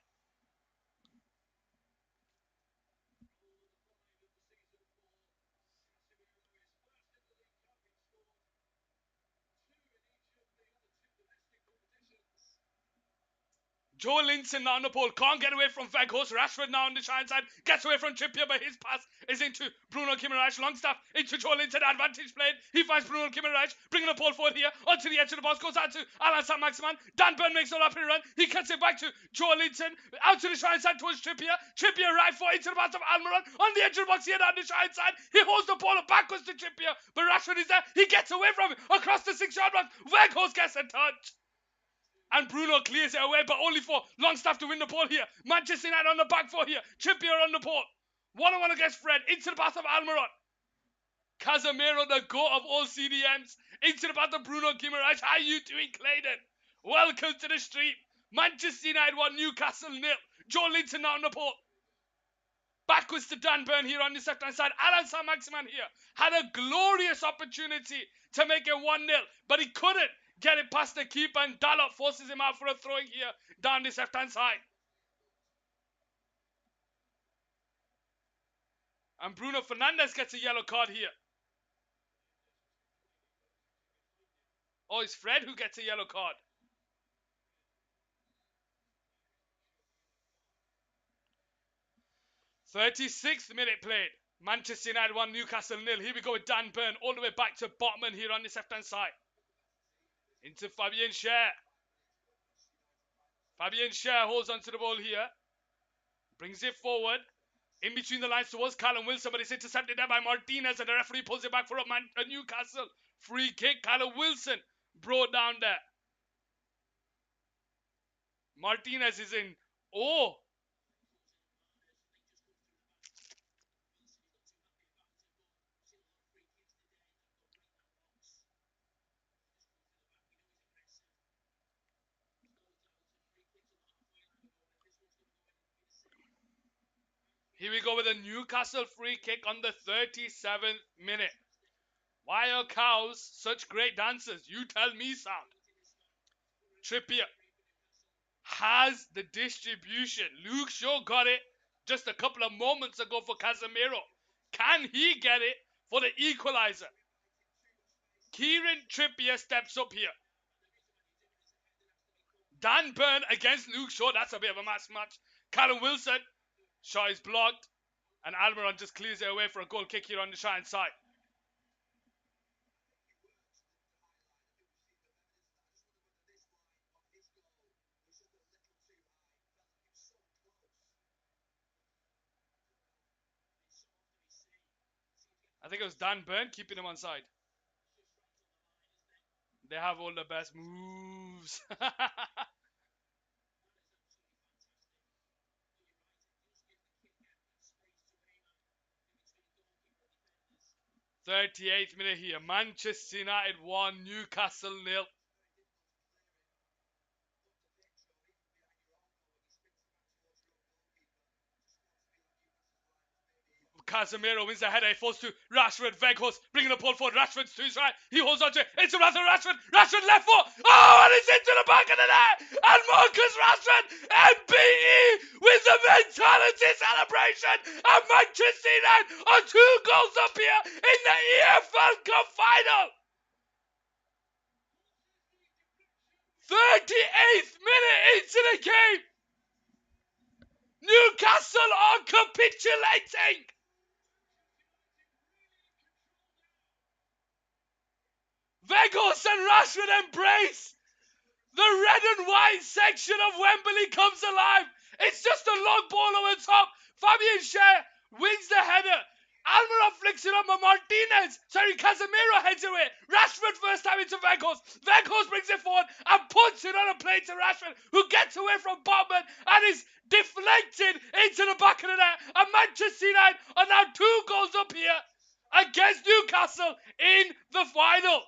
Joe Linton now on the pole, can't get away from Veghorst. Rashford now on the side, gets away from Trippier, but his pass is into Bruno Guimaraes. Longstaff into Joe Linton, advantage played. He finds Bruno Guimaraes, bringing the pole forward here, onto the edge of the box, goes out to Alan Saint-Maximin. Dan Burn makes a rapid run, he cuts it back to Joe Linton, out to the side towards Trippier. Trippier right foot into the pass of Almiron, on the edge of the box here down the side. He holds the ball backwards to Trippier, but Rashford is there, he gets away from it, across the 6-yard box. Veghorst gets a touch. And Bruno clears it away, but only for Longstaff to win the ball here. Manchester United on the back foot here. Trippier on the ball. 1-on-1 against Fred. Into the path of Almiron. Casemiro, the goat of all CDMs. Into the path of Bruno Guimaraes. How you doing, Clayton? Welcome to the stream. Manchester United 1, Newcastle 0. Joe Linton now on the ball. Backwards to Dan Burn here on the left-hand side. Alan Saint-Maximin here. Had a glorious opportunity to make it 1-0, but he couldn't get it past the keeper, and Dalot forces him out for a throwing here down this left-hand side. And Bruno Fernandes gets a yellow card here. Oh, it's Fred who gets a yellow card. "36th minute played. Manchester United 1, Newcastle 0. Here we go with Dan Burn all the way back to Botman here on this left-hand side. Into Fabian Schär. Fabian Schär holds onto the ball here. Brings it forward. In between the lines towards Callum Wilson, but it's intercepted there by Martinez, and the referee pulls it back for a Newcastle free kick. Callum Wilson brought down there. Martinez is in awe. Here we go with a Newcastle free kick on the 37th minute. Why are cows such great dancers? You tell me, sound. Trippier has the distribution. Luke Shaw got it just a couple of moments ago for Casemiro. Can he get it for the equalizer? Kieran Trippier steps up here. Dan Burn against Luke Shaw. That's a bit of a match. Callum Wilson. Shot is blocked. And Almiron just clears it away for a goal kick here on the right side. I think it was Dan Burn keeping him on side. They have all the best moves. 38th minute here. Manchester United 1, Newcastle 0. Casemiro wins the header. He falls to Rashford. Veghorst bringing the ball forward. Rashford's to his right. He holds on to it. It's Rashford. Rashford left foot. Oh, and it's into the back of the net. And Marcus Rashford, MBE, with the mentality celebration. And Manchester United are 2 goals up here in the EFL Cup final. 38th minute into the game. Newcastle are capitulating. Veghorst and Rashford embrace. The red and white section of Wembley comes alive. It's just a long ball over the top. Fabian Schär wins the header. Almiron flicks puts it on by Martinez. Sorry, Casemiro heads away. Rashford first time into Weghorst. Weghorst brings it forward and puts it on a plate to Rashford, who gets away from Botman and is deflected into the back of the net. And Manchester United are now 2 goals up here against Newcastle in the final.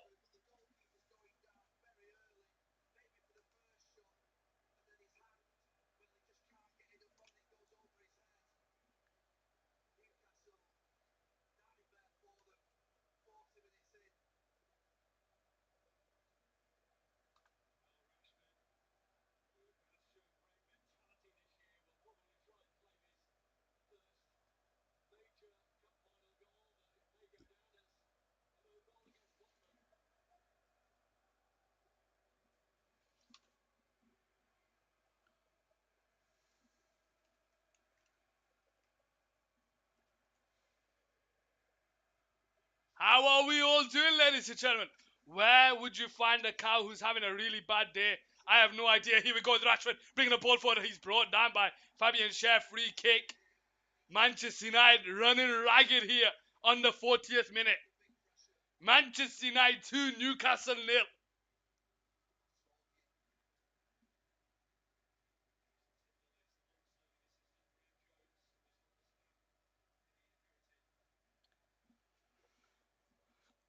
How are we all doing, ladies and gentlemen? Where would you find a cow who's having a really bad day? I have no idea. Here we go with Rashford, bringing the ball forward. He's brought down by Fabian Schär. Free kick. Manchester United running ragged here on the 40th minute. Manchester United 2, Newcastle 0.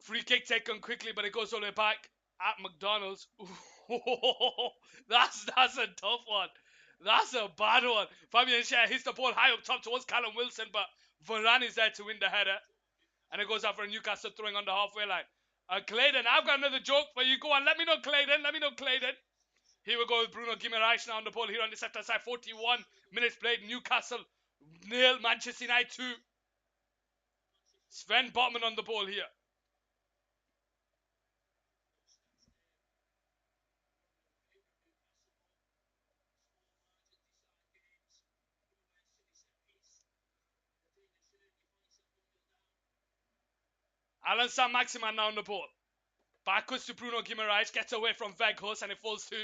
Free kick taken quickly, but it goes all the way back at McDonald's. That's a tough one. That's a bad one. Fabian Schär hits the ball high up top towards Callum Wilson, but Varane is there to win the header. And it goes out for a Newcastle throwing on the halfway line. Clayton, I've got another joke for you. Go on, let me know, Clayton. Let me know, Clayton. Here we go with Bruno Guimaraes now on the ball here on the left-hand side. 41 minutes played. Newcastle 0, Manchester United 2. Sven Botman on the ball here. Alan Saint-Maximin now on the ball. Backwards to Bruno Guimaraes. Gets away from Weghorst and it falls to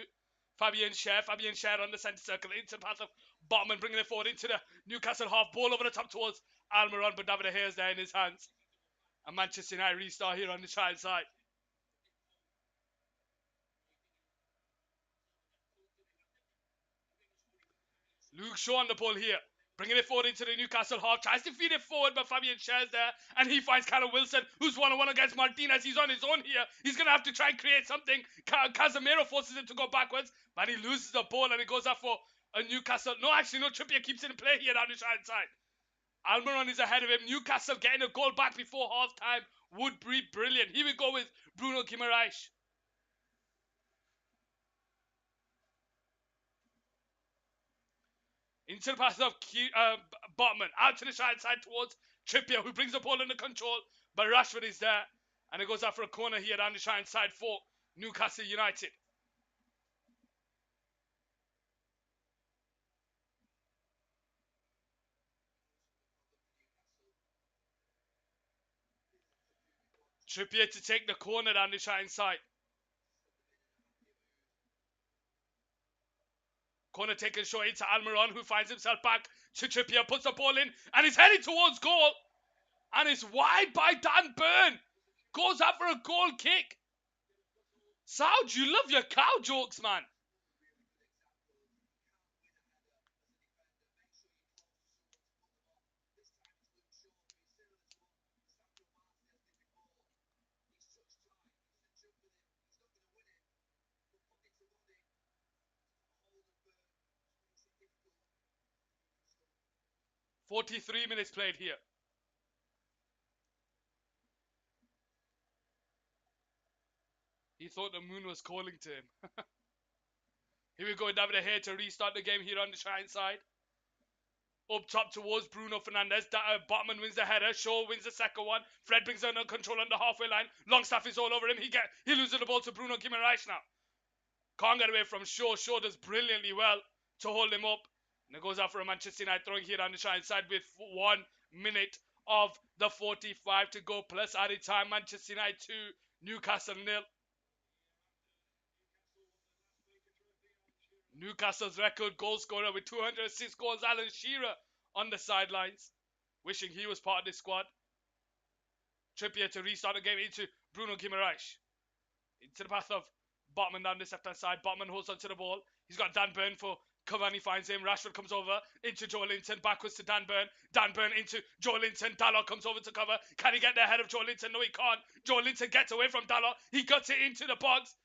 Fabian Schär. Fabian Schär on the centre circle. Into the path of Botman, bringing it forward into the Newcastle half. Ball over the top towards Almiron, but David De Gea is there in his hands. And Manchester United restart here on the child side. Luke Shaw on the ball here. Bringing it forward into the Newcastle half. Tries to feed it forward, but Fabian Schär's there. And he finds Callum Wilson, who's 1-on-1 against Martinez. He's on his own here. He's going to have to try and create something. Casemiro forces him to go backwards, but he loses the ball and it goes up for a Newcastle. No, actually, no. Trippier keeps it in play here down the right side. Almiron is ahead of him. Newcastle getting a goal back before half-time would be brilliant. Here we go with Bruno Guimaraes. Into the pass of Botman. Out to the side towards Trippier, who brings the ball under control. But Rashford is there. And it goes out for a corner here down the side for Newcastle United. Trippier to take the corner down the side. Corner taken short into Almiron, who finds himself back to Trippier, puts the ball in, and he's heading towards goal. And it's wide by Dan Burn. Goes out for a goal kick. Sound, you love your cow jokes, man. "43 minutes played here. He thought the moon was calling to him. Here we go, David De Gea to restart the game here on the Shine side. Up top towards Bruno Fernandes. Botman wins the header. Shaw wins the second one. Fred brings it under control on the halfway line. Longstaff is all over him. He loses the ball to Bruno Guimaraes now. Can't get away from Shaw. Shaw does brilliantly well to hold him up. And it goes out for a Manchester United throwing here on the Shine side with 1 minute of the 45 to go plus added time. Manchester United 2, Newcastle 0. Newcastle's record goal scorer with 206 goals, Alan Shearer, on the sidelines, wishing he was part of this squad. Trippier to restart the game into Bruno Guimaraes. Into the path of Botman down this left-hand side. Botman holds onto the ball. He's got Dan Burn for cover and he finds him. Rashford comes over into Joe Linton. Backwards to Dan Burn. Dan Burn into Joe Linton. Dalot comes over to cover. Can he get there ahead of Joe Linton? No, he can't. Joe Linton gets away from Dalot. He guts it into the box.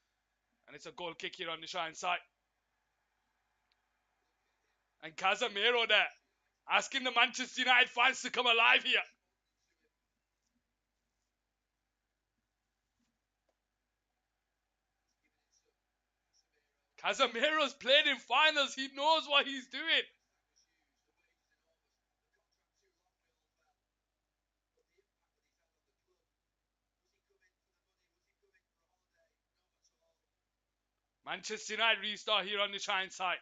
And it's a goal kick here on the Shine side. And Casemiro there, asking the Manchester United fans to come alive here. Casemiro's played in finals. He knows what he's doing. Manchester United restart here on the Shine side.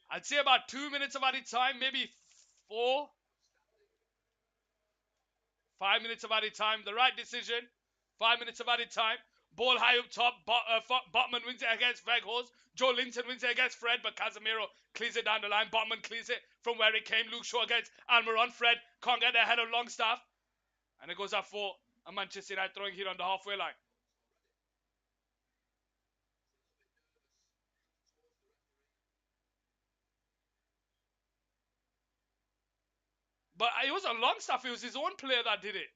I'd say about 2 minutes of added time, maybe 4, 5 minutes of added time. The right decision. 5 minutes of added time. Ball high up top. Botman wins it against Weghorst. Joe Linton wins it against Fred, but Casemiro clears it down the line. Botman clears it from where it came. Luke Shaw against Almiron. Fred can't get there ahead of Longstaff. And it goes out for a Manchester United throwing here on the halfway line. But it wasn't Longstaff, it was his own player that did it.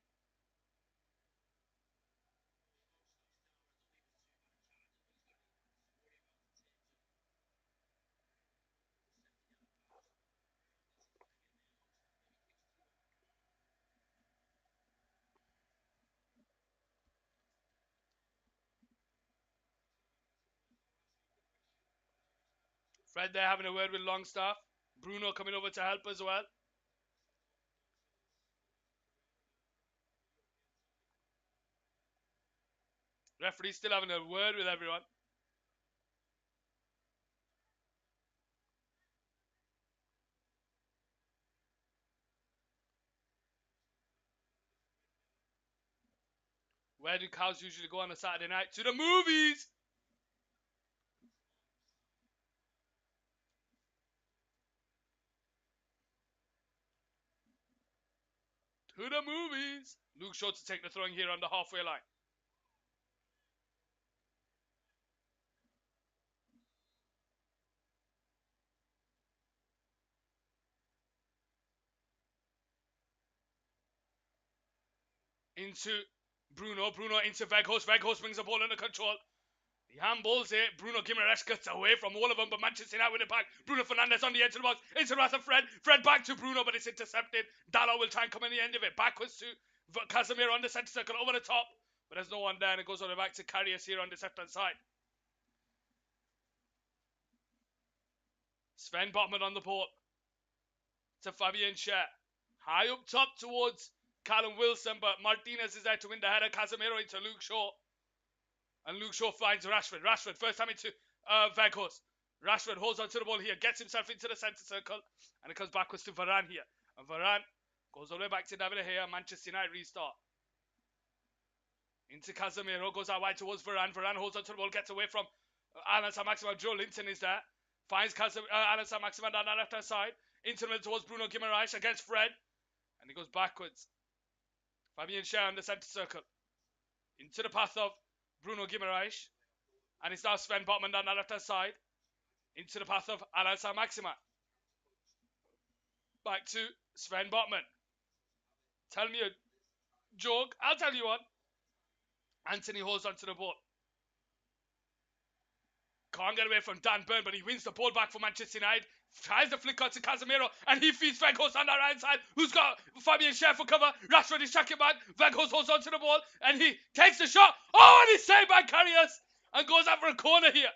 Fred there having a word with Longstaff. Bruno coming over to help as well. Referee still having a word with everyone. Where do cows usually go on a Saturday night? To the movies! To the movies! Luke Shaw to take the throwing here on the halfway line. Into Bruno. Bruno into Weghorst. Weghorst brings the ball under control. He handballs it. Bruno Guimaraes gets away from all of them, but Manchester United win it back. Bruno Fernandes on the edge of the box. Into the path of Fred. Fred back to Bruno, but it's intercepted. Dalot will try and come in the end of it. Backwards to Casemiro on the centre circle over the top. But there's no one there, and it goes all the way back to Karius here on the left-hand side. Sven Botman on the ball. To Fabian Schär. High up top towards Callum Wilson, but Martinez is there to win the header. Casemiro into Luke Shaw. And Luke Shaw finds Rashford. Rashford first time into Weghorst. Rashford holds onto the ball here, gets himself into the centre circle, and it comes backwards to Varane here. And Varane goes all the way back to David De Gea. Manchester United restart. Into Casemiro, goes out wide towards Varane. Varane holds onto the ball, gets away from Alan Saint-Maximin. Joe Linton is there. Finds Alan Saint-Maximin down the left-hand side. Into the middle towards Bruno Guimaraes against Fred. And he goes backwards. Fabian Schär on the centre circle. Into the path of Bruno Guimaraes. And it's now Sven Botman down the left-hand side. Into the path of Alan Saint-Maximin. Back to Sven Botman. Tell me a joke. I'll tell you one. Anthony holds onto the ball. Can't get away from Dan Burn, but he wins the ball back for Manchester United. Tries the flick out to Casemiro, and he feeds Weghorst on the right side, who's got Fabian Schär for cover. Rashford is tracking back. Weghorst holds onto the ball, and he takes the shot. Oh, and he's saved by Karius, and goes out for a corner here.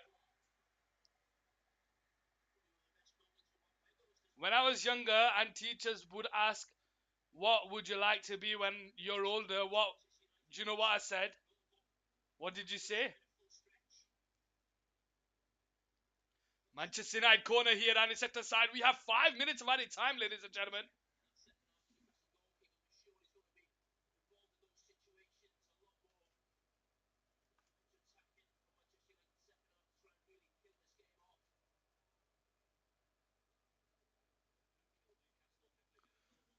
When I was younger, and teachers would ask, what would you like to be when you're older? Do you know what I said? What did you say? Manchester United corner here and it's set aside. We have 5 minutes of added time, ladies and gentlemen.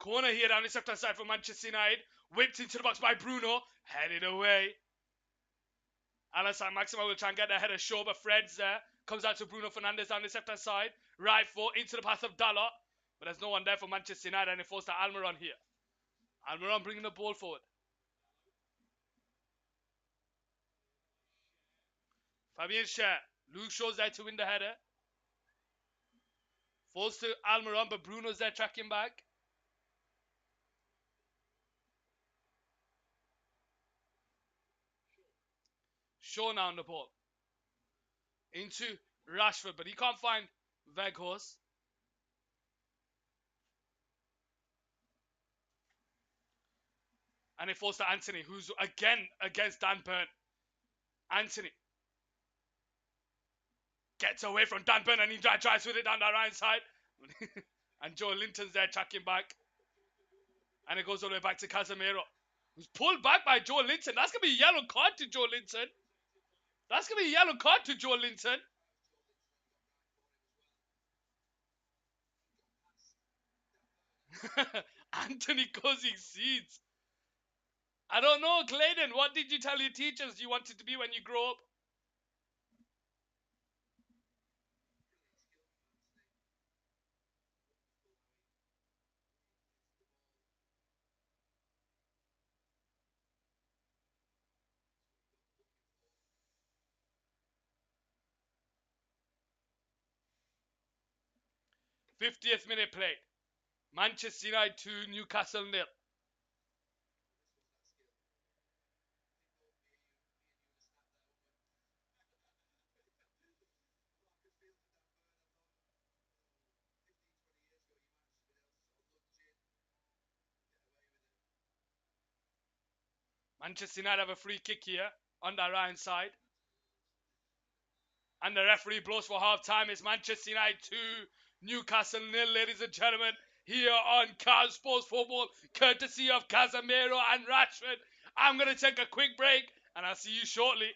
Corner here down the left hand side for Manchester United. Whipped into the box by Bruno. Headed away. Alassane Maxima will try and get the header short, but Fred's there. Comes out to Bruno Fernandes down the left hand side. Right foot into the path of Dalot. But there's no one there for Manchester United, and it falls to Almiron here. Almiron bringing the ball forward. Fabian Schär. Luke Shaw's there to win the header. Falls to Almiron, but Bruno's there tracking back. Shaw now on the ball. Into Rashford, but he can't find Weghorst. And it falls to Anthony, who's again against Dan Burn. Anthony gets away from Dan Burn and he drives with it down the right side. And Joe Linton's there tracking back. And it goes all the way back to Casemiro, who's pulled back by Joe Linton. That's going to be a yellow card to Joe Linton. That's going to be a yellow card to Joe Linton. Anthony causing seeds. I don't know, Clayton, what did you tell your teachers you wanted to be when you grow up? '50th minute play. Manchester United 2, Newcastle 0. Manchester United have a free kick here on the right side. And the referee blows for half time. It's Manchester United 2, Newcastle 0, ladies and gentlemen. Here on Cars Sports Football, courtesy of Casemiro and Rashford. I'm going to take a quick break and I'll see you shortly.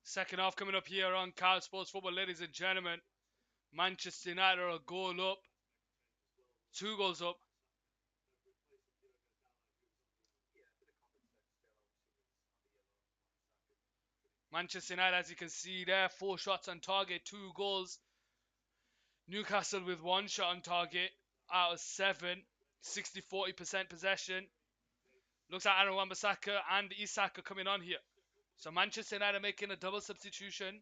Second half coming up here on Cal Sports Football, ladies and gentlemen. Manchester United are a goal up. 2 goals up. Manchester United, as you can see there, 4 shots on target, 2 goals. Newcastle with 1 shot on target out of 7. 60-40% possession. Looks like Aaron Wan-Bissaka and Isak are coming on here. So Manchester United making a double substitution.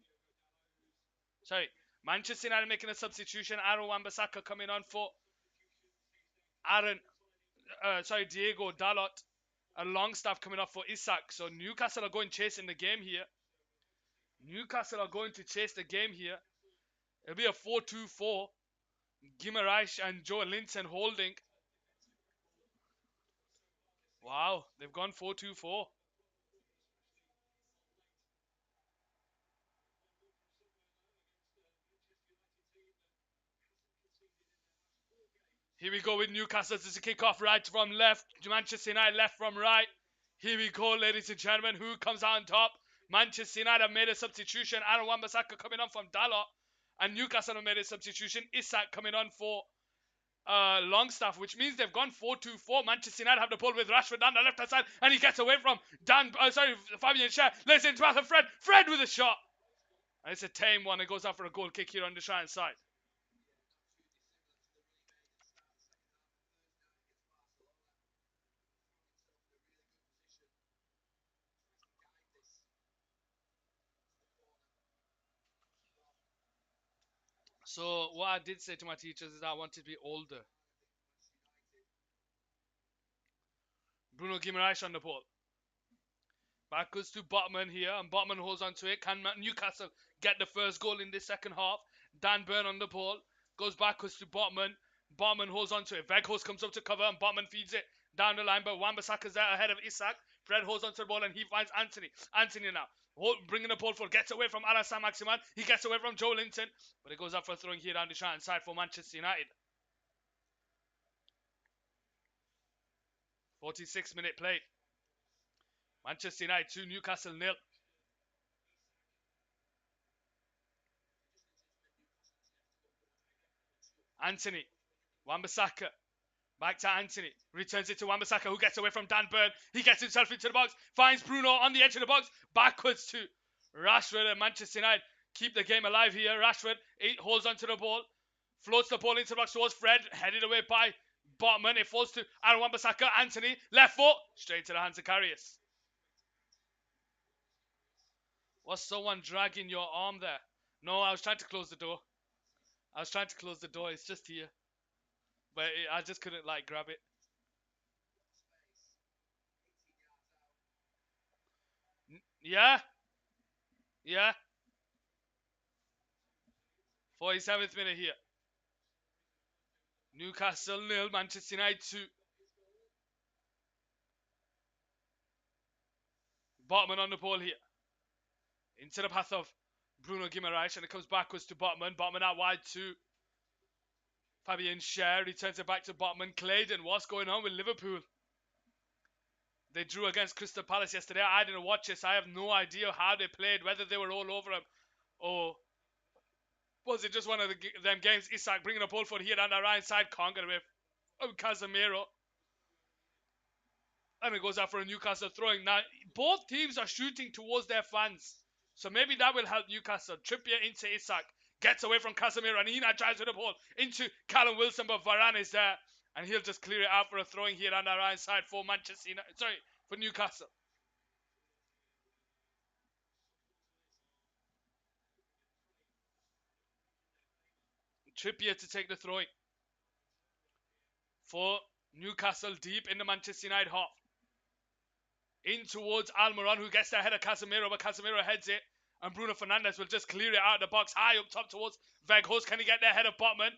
Manchester United making a substitution. Aaron Wan-Bissaka coming on for Diego Dalot. A Longstaff coming off for Isak. So Newcastle are going chasing the game here. Newcastle are going to chase the game here. It'll be a 4-2-4. Guimaraes and Joe Linton holding. Wow, they've gone 4-2-4. Here we go with Newcastle. This is a kick-off right from left. Manchester United left from right. Here we go, ladies and gentlemen. Who comes out on top? Manchester United have made a substitution. Aaron Wan-Bissaka coming on from Dalot. And Newcastle have made a substitution. Isak coming on for Longstaff, which means they've gone 4-2-4. Manchester United have the ball with Rashford down the left-hand side. And he gets away from Fabian Schär. Let's into pass of Fred. Fred with a shot. And it's a tame one. It goes out for a goal kick here on the right side. So what I did say to my teachers is I wanted to be older. Bruno Guimaraes on the ball. Backwards to Botman here, and Botman holds on to it. Can Newcastle get the first goal in this second half? Dan Burn on the ball. Goes backwards to Botman. Botman holds on to it. Weghorst comes up to cover, and Botman feeds it down the line, but Wan-Bissaka's there ahead of Isak. Fred holds on to the ball, and he finds Anthony. Anthony now. Bringing the ball forward, gets away from Alassane Maximin. He gets away from Joe Linton, but it goes up for throwing here down the right side for Manchester United. 46-minute play. Manchester United 2, Newcastle 0. Anthony. Wan-Bissaka. Back to Anthony. Returns it to Wan-Bissaka, who gets away from Dan Burn. He gets himself into the box. Finds Bruno on the edge of the box. Backwards to Rashford, and Manchester United keep the game alive here. Rashford holds onto the ball. Floats the ball into the box towards Fred. Headed away by Botman. It falls to Aaron Wan-Bissaka. Anthony. Left foot. Straight to the hands of Karius. Was someone dragging your arm there? No, I was trying to close the door. It's just here. But I just couldn't, grab it. Yeah. 47th minute here. Newcastle 0, Manchester United 2. Botman on the ball here. Into the path of Bruno Guimaraes, and it comes backwards to Botman. Botman out wide to Fabian Schär. Returns it back to Botman. Clayton, what's going on with Liverpool? They drew against Crystal Palace yesterday. I didn't watch this. I have no idea how they played, whether they were all over him or was it just one of them games. Isak bringing the ball for here down the right side. Can't get away from Casemiro. And it goes out for a Newcastle throwing. Now, both teams are shooting towards their fans. So maybe that will help Newcastle. Trippier into Isak. Gets away from Casemiro, and he now drives with the ball into Callum Wilson, but Varane is there. And he'll just clear it out for a throwing here on the right side for Manchester United. For Newcastle. Trippier to take the throwing for Newcastle deep in the Manchester United half. In towards Almiron, who gets there ahead of Casemiro, but Casemiro heads it. And Bruno Fernandes will just clear it out of the box, high up top towards Weghorst. Can he get there ahead of Botman?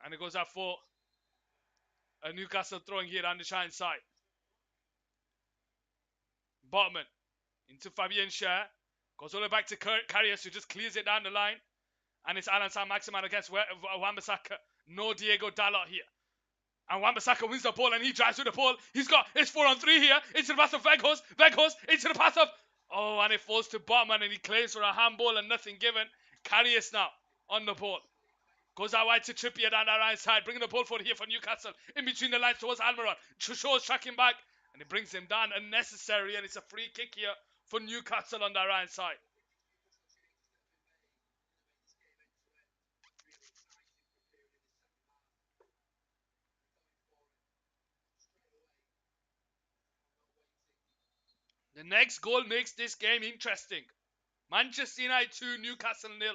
And it goes out for a Newcastle throwing here on the right side. Botman into Fabian Schär. Goes all the way back to Karius, who just clears it down the line. And it's Alassane Maximin against Wan-Bissaka. No Diego Dalot here. And Wan-Bissaka wins the ball and he drives with the ball. It's 4-on-3 here. Into the path of Weghorst. Weghorst into the path of... Oh, and it falls to Botman and he claims for a handball and nothing given. Karius now on the ball. Goes out wide to Trippier down that right side. Bringing the ball forward here for Newcastle. In between the lines towards Almiron. Shaw's tracking back. And he brings him down unnecessary. And it's a free kick here for Newcastle on that right side. The next goal makes this game interesting. Manchester United 2, Newcastle 0.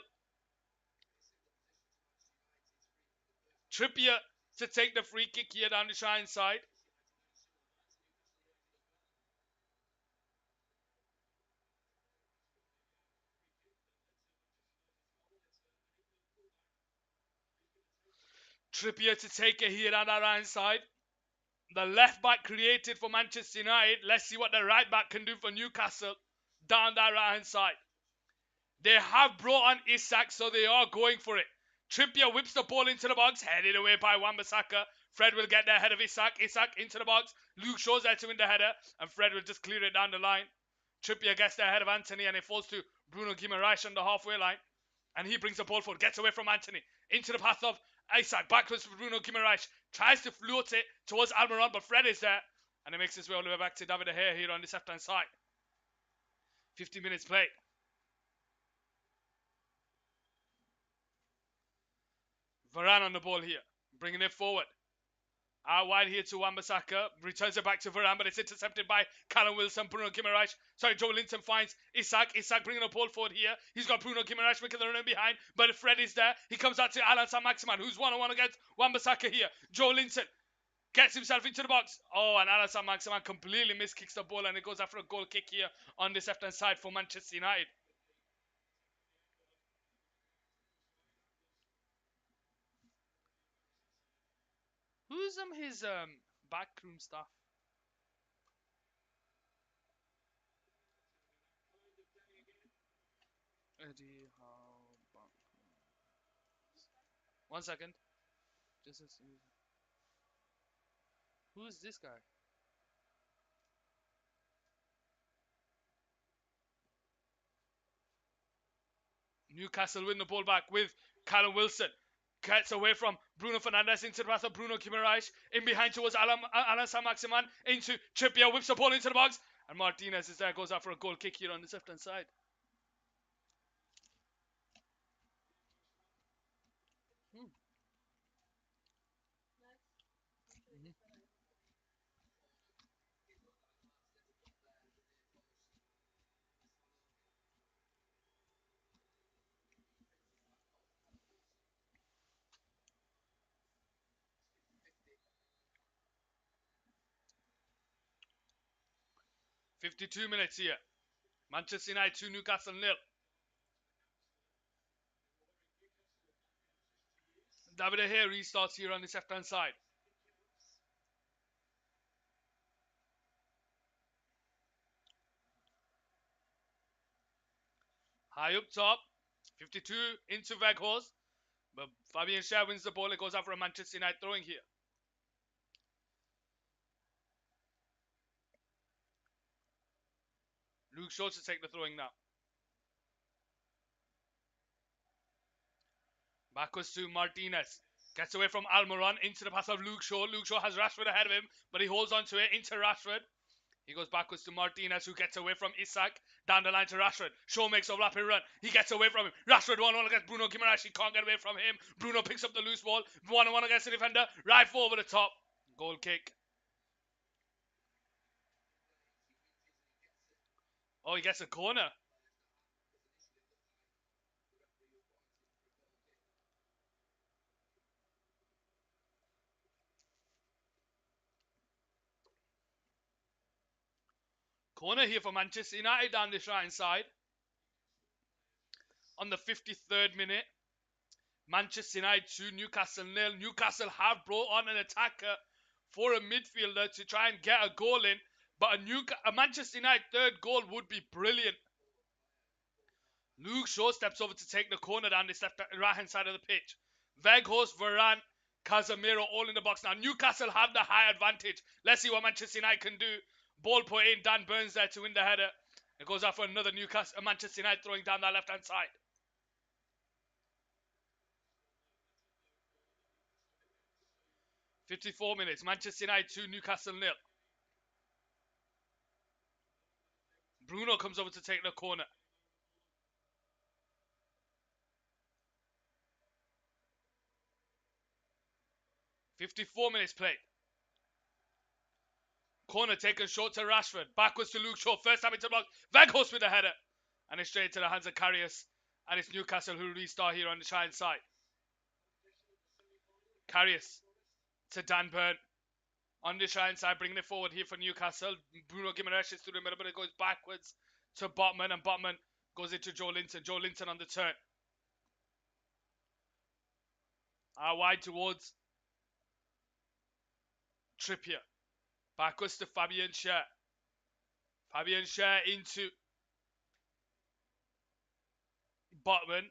Trippier to take the free kick here down the Shine side. Trippier to take it here down the right side. The left back created for Manchester United. Let's see what the right back can do for Newcastle down that right hand side. They have brought on Isak, so they are going for it. Trippier whips the ball into the box, headed away by Wan-Bissaka. Fred will get there ahead of Isak. Isak into the box. Luke Shaw's there to win the header, and Fred will just clear it down the line. Trippier gets there ahead of Anthony, and it falls to Bruno Guimaraes on the halfway line. And he brings the ball forward, gets away from Anthony, into the path of Isak, backwards for Bruno Guimaraes. Tries to float it towards Almiron, but Fred is there. And it makes his way all the way back to David De Gea here on the left-hand side. 50 minutes played. Varane on the ball here, bringing it forward. Out wide here to Wan-Bissaka. Returns it back to Varane, but it's intercepted by Callum Wilson. Bruno Guimaraes. Sorry, Joe Linton finds Isak. Isak bringing the ball forward here. He's got Bruno Guimaraes making the run in behind, but Fred is there. He comes out to Alan Saint-Maximin, who's one-on-one against Wan-Bissaka here. Joe Linton gets himself into the box. Oh, and Alan Saint-Maximin completely miskicks the ball, and it goes after a goal kick here on this left-hand side for Manchester United. Who's his backroom staff? Eddie Howe. 1 second. Who's this guy? Newcastle win the ball back with Callum Wilson. Gets away from Bruno Fernandes into the path of Bruno Guimaraes. In behind towards Alan Saint-Maximin. Into Trippier, whips the ball into the box. And Martinez is there, goes out for a goal kick here on the left-hand side. Hmm. 52 minutes here. Manchester United 2, Newcastle 0. David De Gea restarts here on the left-hand side. High up top. 52 into Weghorst. But Fabian Schär wins the ball. It goes out for a Manchester United throwing here. Luke Shaw to take the throwing now. Backwards to Martinez. Gets away from Almiron into the pass of Luke Shaw. Luke Shaw has Rashford ahead of him, but he holds on to it into Rashford. He goes backwards to Martinez, who gets away from Isak. Down the line to Rashford. Shaw makes a rapid run. He gets away from him. Rashford one-on-one against Bruno Guimaraes. He can't get away from him. Bruno picks up the loose ball. One-on-one against the defender. Right over the top. Goal kick. Oh, he gets a corner. Corner here for Manchester United down this right side. On the 53rd minute. Manchester United 2, Newcastle 0. Newcastle have brought on an attacker for a midfielder to try and get a goal in. But a Manchester United third goal would be brilliant. Luke Shaw steps over to take the corner down this right-hand side of the pitch. Weghorst, Varane, Casemiro all in the box now. Newcastle have the high advantage. Let's see what Manchester United can do. Ball put in. Dan Burns there to win the header. It goes out for another Manchester United throwing down that left-hand side. 54 minutes. Manchester United 2, Newcastle 0. Bruno comes over to take the corner. .54 minutes played. Corner taken short to Rashford. Backwards to Luke Shaw. First time into the box. Weghorst with the header. And it's straight into the hands of Karius. And it's Newcastle who restart here on the Shine side. Karius to Dan Burn. On the Shine side, bringing it forward here for Newcastle. Bruno Guimaraes is through the middle, but it goes backwards to Botman. And Botman goes into Joe Linton. Joe Linton on the turn. Wide towards Trippier. Backwards to Fabian Schär. Fabian Schär into Botman.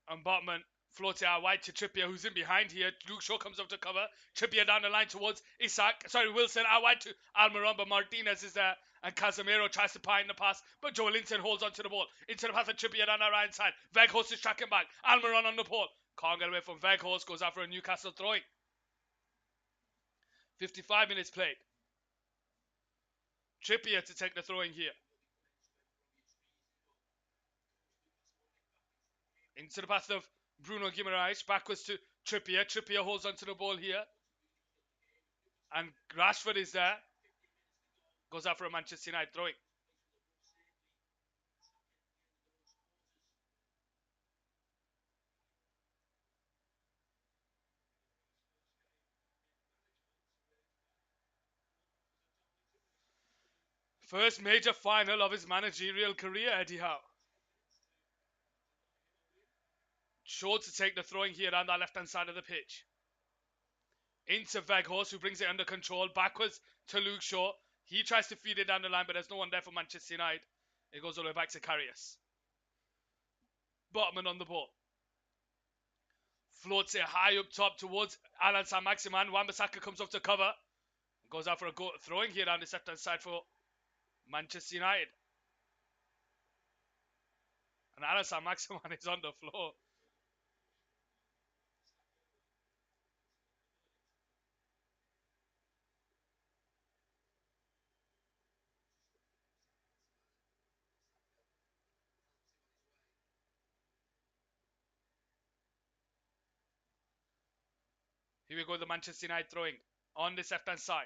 And Botman floats it out wide to Trippier, who's in behind here. Luke Shaw comes up to cover. Trippier down the line towards Wilson out wide to Almiron, but Martinez is there. And Casemiro tries to pine the pass, but Joe Linton holds onto the ball. Into the pass of Trippier down the right side. Weghorst is tracking back. Almiron on the ball. Can't get away from Weghorst. Goes out for a Newcastle throwing. 55 minutes played. Trippier to take the throwing here. Into the path of Bruno Guimaraes. Backwards to Trippier. Trippier holds onto the ball here. And Rashford is there. Goes out for a Manchester United throwing. First major final of his managerial career, Eddie Howe. Shaw to take the throwing here on that left-hand side of the pitch. Into Weghorst, who brings it under control. Backwards to Luke Shaw. He tries to feed it down the line, but there's no one there for Manchester United. It goes all the way back to Karius. Botman on the ball. Floats it high up top towards Alan Saint-Maximin. Wan-Bissaka comes up to cover. Goes out for a goal, throwing here down the left-hand side for Manchester United. And Alan Saint-Maximin is on the floor. Here we go, the Manchester United throwing on this left-hand side.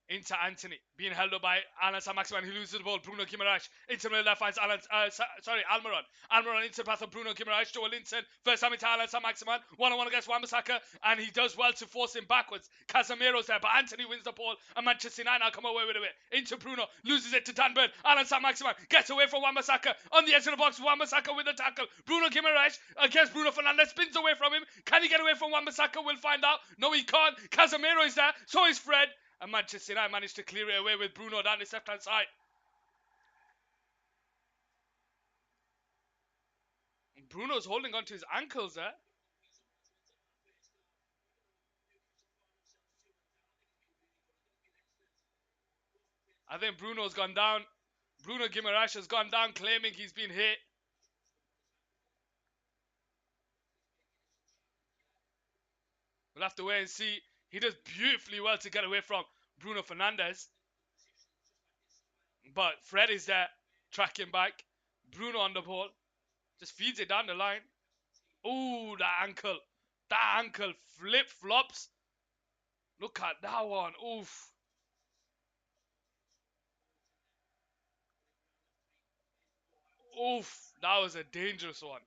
Into Anthony, being held up by Alan Saint-Maximin. He loses the ball. Bruno Guimaraes into the left finds Almiron. Almiron into the path of Bruno Guimaraes. Joe Linton first time into Alan Saint-Maximin. 1-on-1 against Wan-Bissaka, and he does well to force him backwards. Casemiro's there, but Anthony wins the ball, and Manchester United now come away with it. Into Bruno, loses it to Dan Burn. Alan Saint-Maximin gets away from Wan-Bissaka on the edge of the box. Wan-Bissaka with the tackle. Bruno Guimaraes against Bruno Fernandes, spins away from him. Can he get away from Wan-Bissaka? We'll find out. No, he can't. Casemiro is there, so is Fred. And Manchester United managed to clear it away with Bruno down his left-hand side. Bruno's holding onto his ankles there. I think Bruno's gone down. Bruno Guimaraes has gone down claiming he's been hit. We'll have to wait and see. He does beautifully well to get away from Bruno Fernandes. But Fred is there, tracking back. Bruno on the ball. Just feeds it down the line. Ooh, that ankle. That ankle flip-flops. Look at that one. Oof. Oof. That was a dangerous one.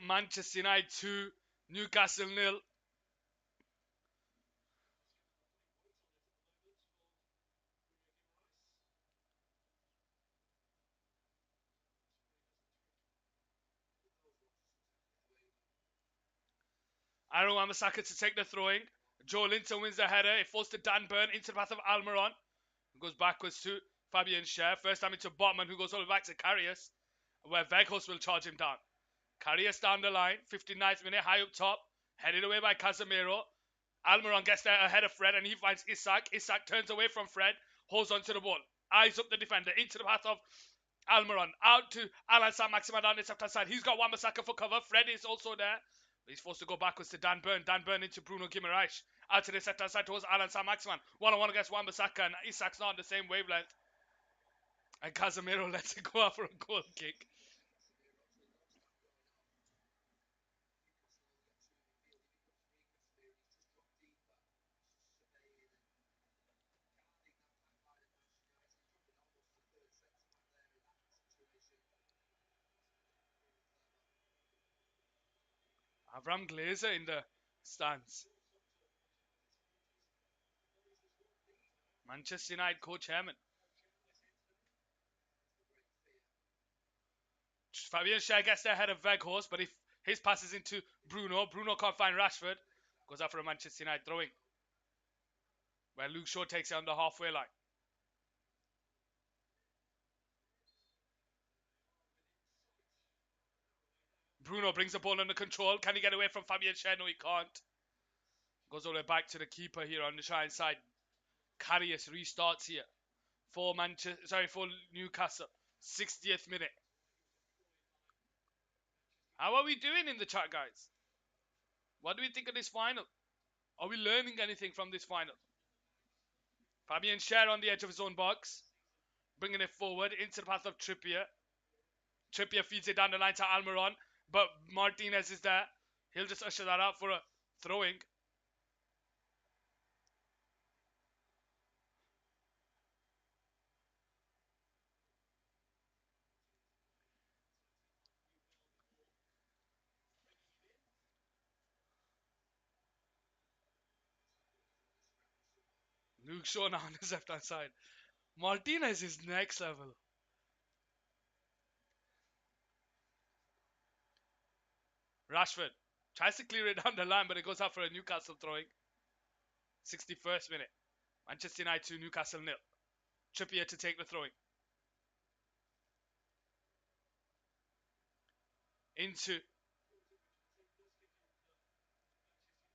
Manchester United 2, Newcastle 0. Aaron Wan-Bissaka to take the throwing. Joe Linton wins the header. It falls to Dan Burn into the path of Almiron. Goes backwards to Fabian Schär. First time into Botman, who goes all the way back to Karius, where Weghorst will charge him down. Karius down the line. 59th minute, high up top. Headed away by Casemiro. Almiron gets there ahead of Fred, and he finds Isak. Isak turns away from Fred. Holds onto the ball. Eyes up the defender. Into the path of Almiron. Out to Alan Saint-Maximin down the left-hand side. He's got Wan-Bissaka for cover. Fred is also there. He's forced to go backwards to Dan Burn. Dan Burn into Bruno Guimaraes. Out to the left-hand side towards Alan Saint-Maximin. One-on-one against Wan-Bissaka, and Isak's not on the same wavelength. And Casemiro lets it go out for a goal kick. Avram Glazer in the stands. Manchester United co-chairman. Fabian Schär gets there ahead of Weghorst, but if his passes into Bruno, Bruno can't find Rashford. Goes out for a Manchester United throwing, where Luke Shaw takes it on the halfway line. Bruno brings the ball under control. Can he get away from Fabian Schär? No, he can't. Goes all the way back to the keeper here on the try side. Karius restarts here for Newcastle. 60th minute. How are we doing in the chat, guys? What do we think of this final? Are we learning anything from this final? Fabian Schär on the edge of his own box. Bringing it forward into the path of Trippier. Trippier feeds it down the line to Almiron. But Martinez is there. He'll just usher that out for a throwing. Luke Shaw now on his left-hand side. Martinez is next level. Rashford tries to clear it down the line, but it goes out for a Newcastle throwing. 61st minute. Manchester United 2, Newcastle 0. Trippier to take the throwing. Into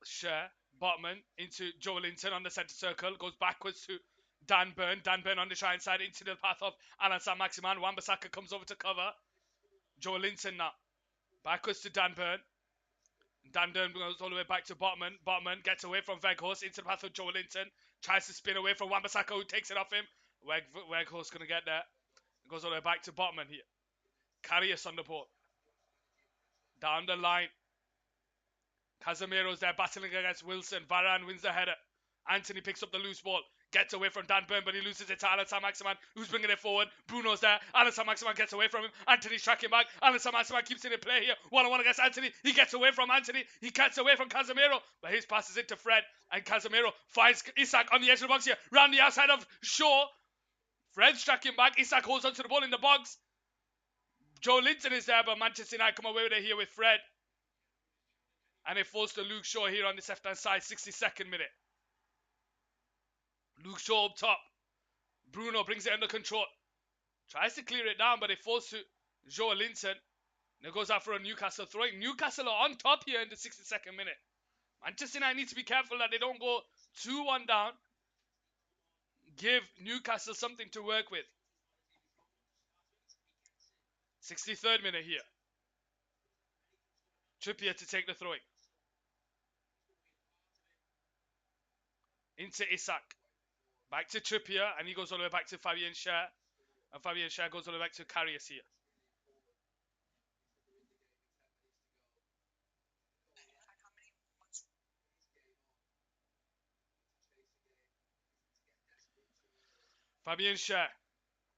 Schär. Botman into Joe Linton on the centre circle. Goes backwards to Dan Burn. Dan Burn on the try side into the path of Alan Saint-Maximin. Wan-Bissaka comes over to cover. Joe Linton now. Backwards to Dan Burn. Dan Burn goes all the way back to Botman. Botman gets away from Weghorst into the path of Joe Linton. Tries to spin away from Wan-Bissaka, who takes it off him. Weghorst going to get there. Goes all the way back to Botman here. Karius on the ball. Down the line. Casemiro's there battling against Wilson. Varane wins the header. Anthony picks up the loose ball. Gets away from Dan Burn, but he loses it to Alan Saint-Maximin, who's bringing it forward. Bruno's there. Alan Saint-Maximin gets away from him. Anthony's tracking back. Alan Saint-Maximin keeps it in play here. One-on-one against Anthony. He gets away from Anthony. He gets away from Casemiro, but his passes it to Fred. And Casemiro finds Isak on the edge of the box here. Round the outside of Shaw. Fred's tracking back. Isak holds onto the ball in the box. Joe Linton is there, but Manchester United come away with it here with Fred. And it falls to Luke Shaw here on this left-hand side, 62nd minute. Luke Shaw up top. Bruno brings it under control. Tries to clear it down, but it falls to Joe Linton. And it goes out for a Newcastle throwing. Newcastle are on top here in the 62nd minute. Manchester United needs to be careful that they don't go 2-1 down. Give Newcastle something to work with. 63rd minute here. Trippier to take the throwing. Into Isak. Back to Trippier, and he goes all the way back to Fabian Schär. And Fabian Schär goes all the way back to Karius here. Fabian Schär.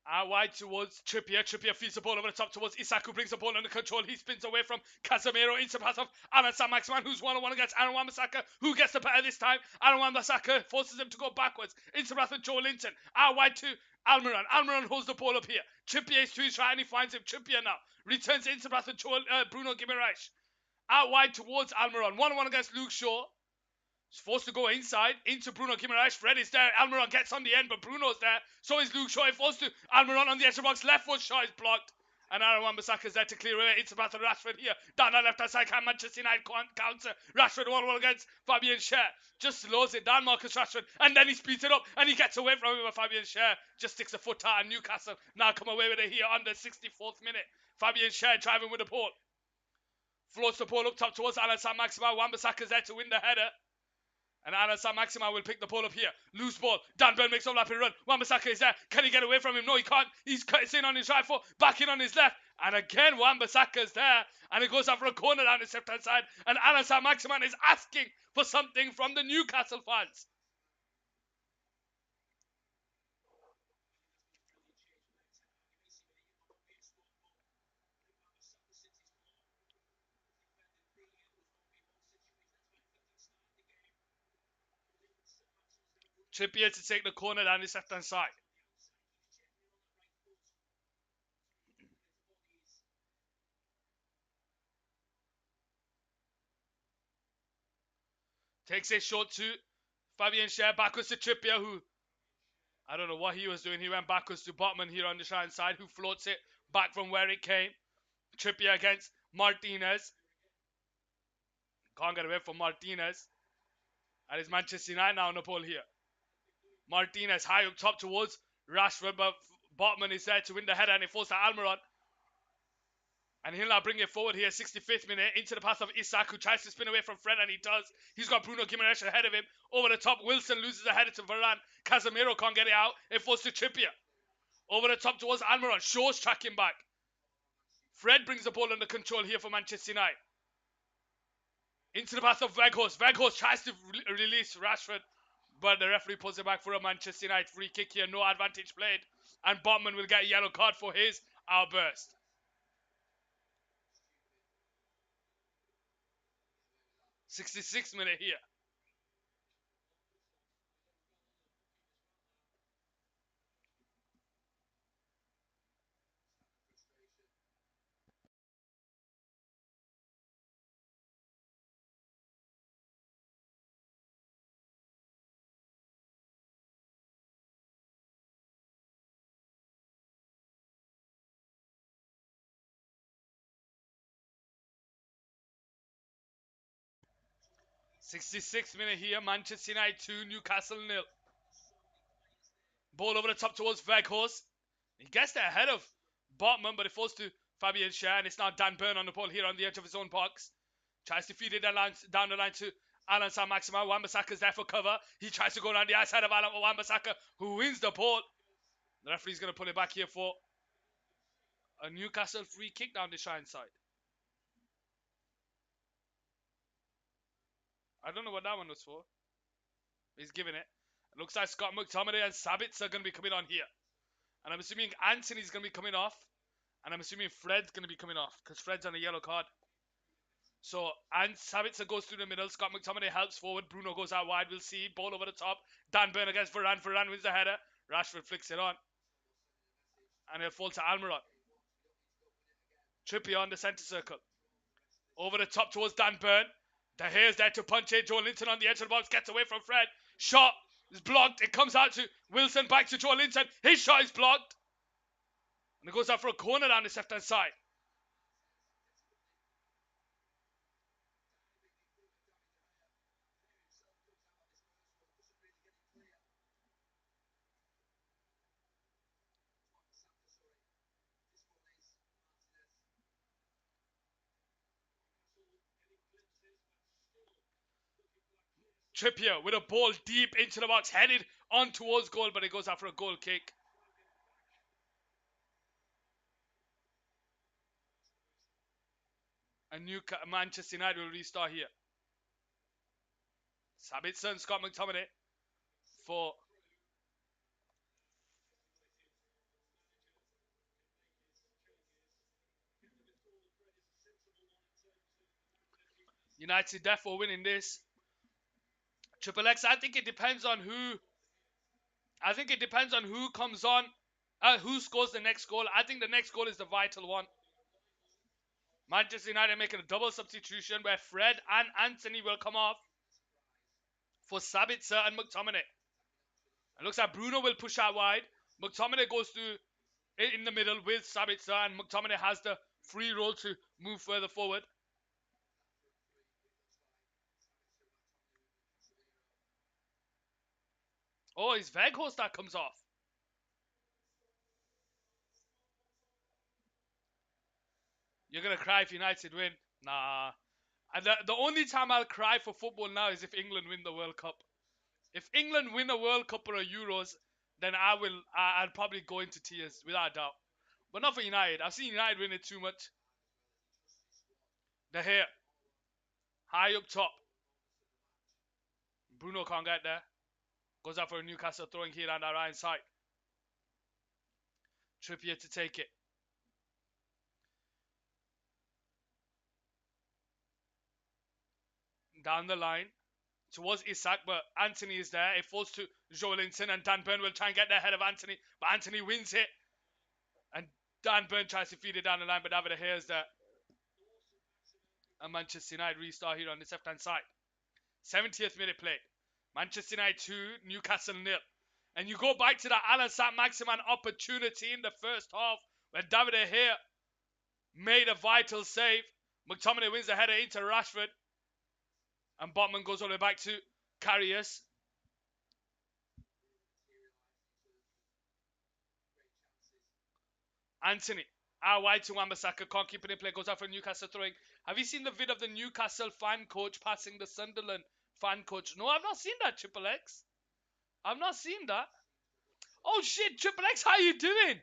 Out wide towards Trippier. Trippier feeds the ball over the top towards Isak, who brings the ball under control. He spins away from Casemiro into the pass of Alan Saint-Maximin, who's one-on-one against Aaron Wan-Bissaka, who gets the better this time. Aaron Wan-Bissaka forces him to go backwards into the path of Joe Linton. Out wide to Almiron. Almiron holds the ball up here. Trippier is to his right and he finds him. Trippier now returns into the path of Bruno Guimaraes. out wide towards Almiron. 1-1 against Luke Shaw. He's forced to go inside, into Bruno Guimaraes. Fred is there. Almiron gets on the end, but Bruno's there. So is Luke Shaw. He forced to Almiron on the edge of the box. Left foot shot is blocked. And Aaron Wan-Bissaka's there to clear away. It's about Rashford here. Down that left-hand side. Can Manchester United counter? Rashford 1-1 against Fabian Schär. Just slows it down, Marcus Rashford. And then he speeds it up. And he gets away from him. But Fabian Schär just sticks a foot out. And Newcastle now come away with it here on the 64th minute. Fabian Schär driving with the ball. Floats the ball up top towards Alan Saint-Maximin. Wan-Bissaka's there to win the header. And Alan Saint-Maximin will pick the ball up here. Loose ball. Dan Burn makes a lapping run. Wan-Bissaka is there. Can he get away from him? No, he can't. He's cut in on his right foot. Back in on his left. And again, Wan-Bissaka is there. And it goes out for a corner down his left-hand side. And Alan Saint-Maximin is asking for something from the Newcastle fans. Trippier to take the corner down his left-hand side. Takes it short to Fabian Schär. Backwards to Trippier, who, I don't know what he was doing. He went backwards to Botman here on the right side, who floats it back from where it came. Trippier against Martinez. Can't get away from Martinez. And it's Manchester United now on the ball here. Martinez high up top towards Rashford, but Botman is there to win the header, and it falls to Almiron. And he'll now bring it forward here, 65th minute, into the path of Isak, who tries to spin away from Fred, and he does. He's got Bruno Guimaraes ahead of him. Over the top, Wilson loses the header to Varane. Casemiro can't get it out. It falls to Trippier. Over the top towards Almiron. Shaw's tracking back. Fred brings the ball under control here for Manchester United. Into the path of Weghorst. Weghorst tries to release Rashford, but the referee pulls it back for a Manchester United free kick here. No advantage played. And Botman will get a yellow card for his outburst. 66th minute here. '66th minute here. Manchester United 2, Newcastle 0. Ball over the top towards Weghorst. He gets there ahead of Botman, but it falls to Fabian Schär, and it's now Dan Burn on the ball here on the edge of his own box. Tries to feed it down the line to Alan Saint-Maximin. Wan-Bissaka's there for cover. He tries to go down the outside of Alan Wan-Bissaka, who wins the ball. The referee's going to pull it back here for a Newcastle free kick down the Shine side. I don't know what that one was for. He's giving it. It looks like Scott McTominay and Sabitzer are going to be coming on here. And I'm assuming Anthony's going to be coming off. And I'm assuming Fred's going to be coming off, because Fred's on a yellow card. So, and Sabitzer goes through the middle. Scott McTominay helps forward. Bruno goes out wide. We'll see. Ball over the top. Dan Burn against Varane. Varane wins the header. Rashford flicks it on. And it'll fall to Almiron. Trippier on the centre circle. Over the top towards Dan Burn. De Gea's there to punch it. Joe Linton on the edge of the box. Gets away from Fred. Shot is blocked. It comes out to Wilson. Back to Joe Linton. His shot is blocked. And it goes out for a corner down his left-hand side. Trippier with a ball deep into the box, headed on towards goal, but it goes out for a goal kick. And Manchester United will restart here. Sabitzer and Scott McTominay for United, therefore winning this. Triple X, I think it depends on who. I think it depends on who comes on, who scores the next goal. I think the next goal is the vital one. Manchester United making a double substitution where Fred and Anthony will come off for Sabitzer and McTominay. It looks like Bruno will push out wide. McTominay goes through in the middle with Sabitzer, and McTominay has the free roll to move further forward. Oh, it's Veghorst that comes off. You're going to cry if United win. Nah. And the only time I'll cry for football now is if England win the World Cup. If England win a World Cup or a Euros, then I'll probably go into tears without a doubt. But not for United. I've seen United win it too much. The hair. High up top. Bruno can't get there. Goes out for a Newcastle throwing here on the right side. Trippier to take it. Down the line. Towards Isak, but Anthony is there. It falls to Joelinton, and Dan Burn will try and get there ahead of Anthony, but Anthony wins it. And Dan Burn tries to feed it down the line, but David De Gea is there. And Manchester United restart here on this left-hand side. 70th minute play. Manchester United 2, Newcastle 0. And you go back to that Alan Saint-Maximin opportunity in the first half where David De Gea made a vital save. McTominay wins the header into Rashford. And Botman goes all the way back to Karius. Anthony. Out wide to Wan-Bissaka. Can't keep it in play. Goes out for Newcastle throwing. Have you seen the vid of the Newcastle fan coach passing the Sunderland fan coach? No, I've not seen that, Triple X. I've not seen that. Oh shit, Triple X, how you doing?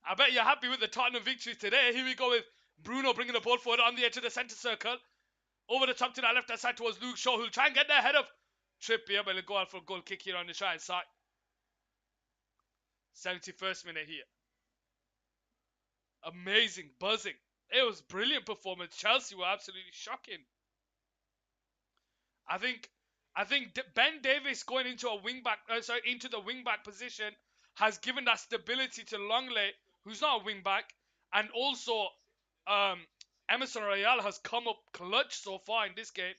I bet you're happy with the Tottenham victory today. Here we go with Bruno bringing the ball forward on the edge of the centre circle. Over the top to that left-hand side towards Luke Shaw, who'll try and get there ahead of Trippier, but he'll go out for a goal kick here on the right side. 71st minute here. Amazing, buzzing. It was brilliant performance. Chelsea were absolutely shocking. I think Ben Davies going into a into the wing back position has given that stability to Longley, who's not a wing back, and also Emerson Royale has come up clutch so far in this game.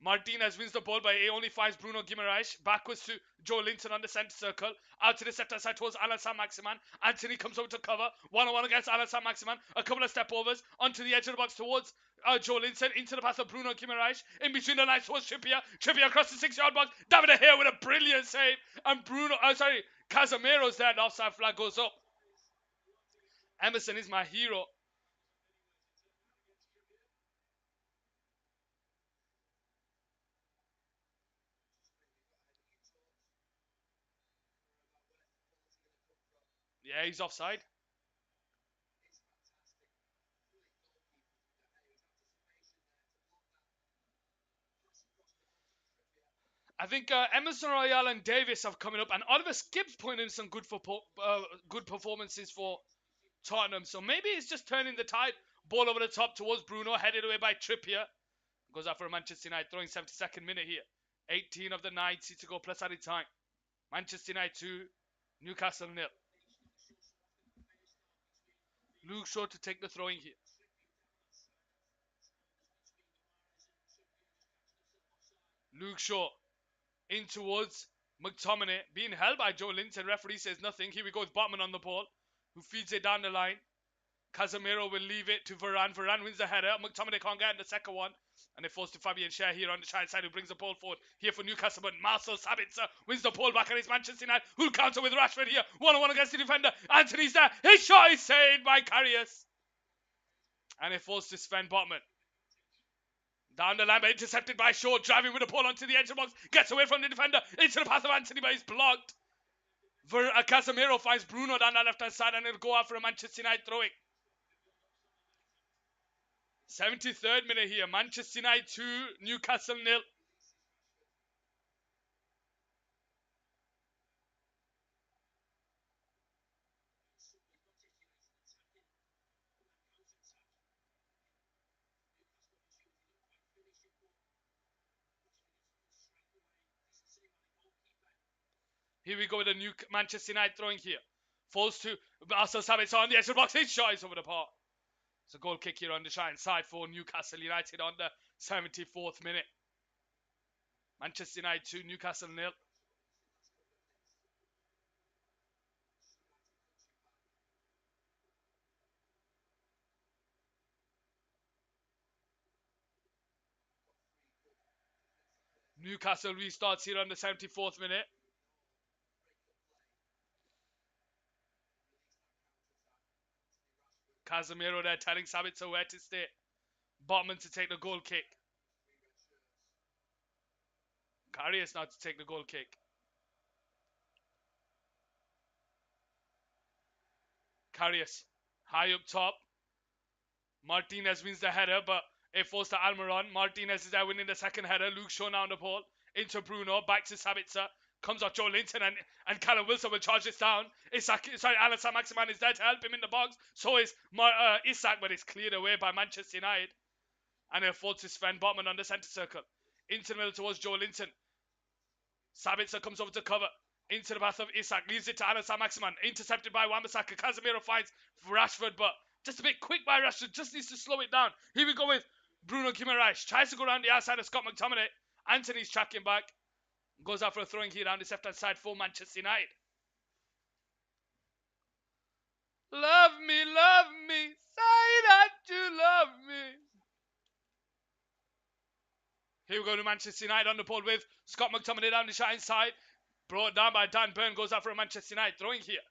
Martinez wins the ball, but he only finds Bruno Guimaraes. Backwards to Joelinton on the centre circle. Out to the center side towards Alan Saint-Maximin. Anthony comes over to cover. One-on-one against Alan Saint-Maximin. A couple of step overs onto the edge of the box towards Joelinton. Into the path of Bruno Guimaraes. In between the lines towards Trippier. Trippier across the 6-yard box. David De Gea with a brilliant save. And Casemiro's there. The offside flag goes up. Emerson is my hero. Yeah, he's offside. I think Emerson Royale and Davis have coming up, and Oliver Skipp's putting in some good performances for Tottenham. So maybe it's just turning the tide. Ball over the top towards Bruno, headed away by Trippier. Goes out for Manchester United, throwing 72nd minute here. 18 of the 90 to go plus added time. Manchester United 2, Newcastle 0. Luke Shaw to take the throwing here. Luke Shaw in towards McTominay, being held by Joelinton. Referee says nothing. Here we go with Botman on the ball, who feeds it down the line. Casemiro will leave it to Varane. Varane wins the header. McTominay can't get in the second one. And it falls to Fabian Schär here on the right side, who brings the ball forward here for Newcastle. But Marcel Sabitzer wins the ball back, and it's Manchester United who'll counter with Rashford here. 1-on-1 against the defender. Anthony's there. His shot is saved by Karius. And it falls to Sven Botman. Down the line, but intercepted by Shaw, driving with the ball onto the edge of the box. Gets away from the defender. Into the path of Anthony, but he's blocked. Casemiro finds Bruno down the left-hand side, and it'll go out for a Manchester United throwing. 73rd minute here. Manchester United 2, Newcastle 0. Here we go with a new Manchester United throwing here. Falls to Marcel Sabitzer on the edge of the box. His shot is over the bar. It's a goal kick here on the Shine side for Newcastle United on the 74th minute. Manchester United 2, Newcastle 0. Newcastle restarts here on the 74th minute. Casemiro there telling Sabitzer where to stay. Botman to take the goal kick. Karius now to take the goal kick. Karius high up top. Martinez wins the header, but it falls to Almiron. Martinez is there winning the second header. Luke Shaw now on the ball. Into Bruno. Back to Sabitzer. Comes out Joe Linton and Callum Wilson will charge this down. Alan Saint-Maximin is there to help him in the box. So is Isak, but it's cleared away by Manchester United. And it falls to Sven Botman on the centre circle. Into the middle towards Joe Linton. Sabitzer comes over to cover. Into the path of Isak. Leaves it to Alan Saint-Maximin. Intercepted by Wan-Bissaka. Casemiro finds Rashford, but just a bit quick by Rashford. Just needs to slow it down. Here we go with Bruno Guimaraes. Tries to go around the outside of Scott McTominay. Anthony's tracking back. Goes out for a throwing here down the left-hand side for Manchester United. Love me, say that you love me. Here we go to Manchester United on the ball with Scott McTominay down the shine side. Brought down by Dan Burn. Goes out for a Manchester United throwing here.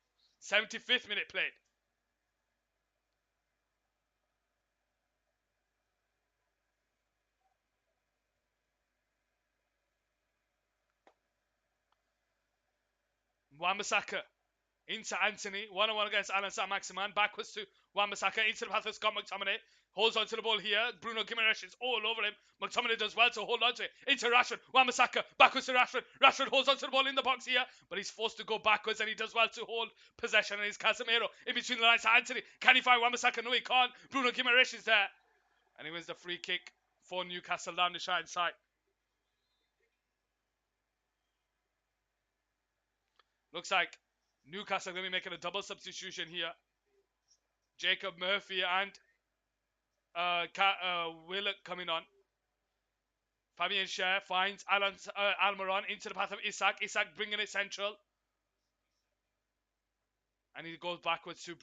75th minute played. Wan-Bissaka into Anthony. 1-on-1 against Alan Saint-Maximin. Backwards to Wan-Bissaka. Into the path of Scott McTominay. Holds on to the ball here. Bruno Guimaraes is all over him. McTominay does well to hold on to it. Into Rashford. Wan-Bissaka. Backwards to Rashford. Rashford holds on to the ball in the box here. But he's forced to go backwards and he does well to hold possession. And it's Casemiro in between the lines to Anthony. Can he find Wan-Bissaka? No, he can't. Bruno Guimaraes is there. And he wins the free kick for Newcastle down the shine side. Looks like Newcastle are going to be making a double substitution here. Jacob Murphy and Willock coming on. Fabian Schär finds Almiron into the path of Isak. Isak bringing it central. And he goes backwards to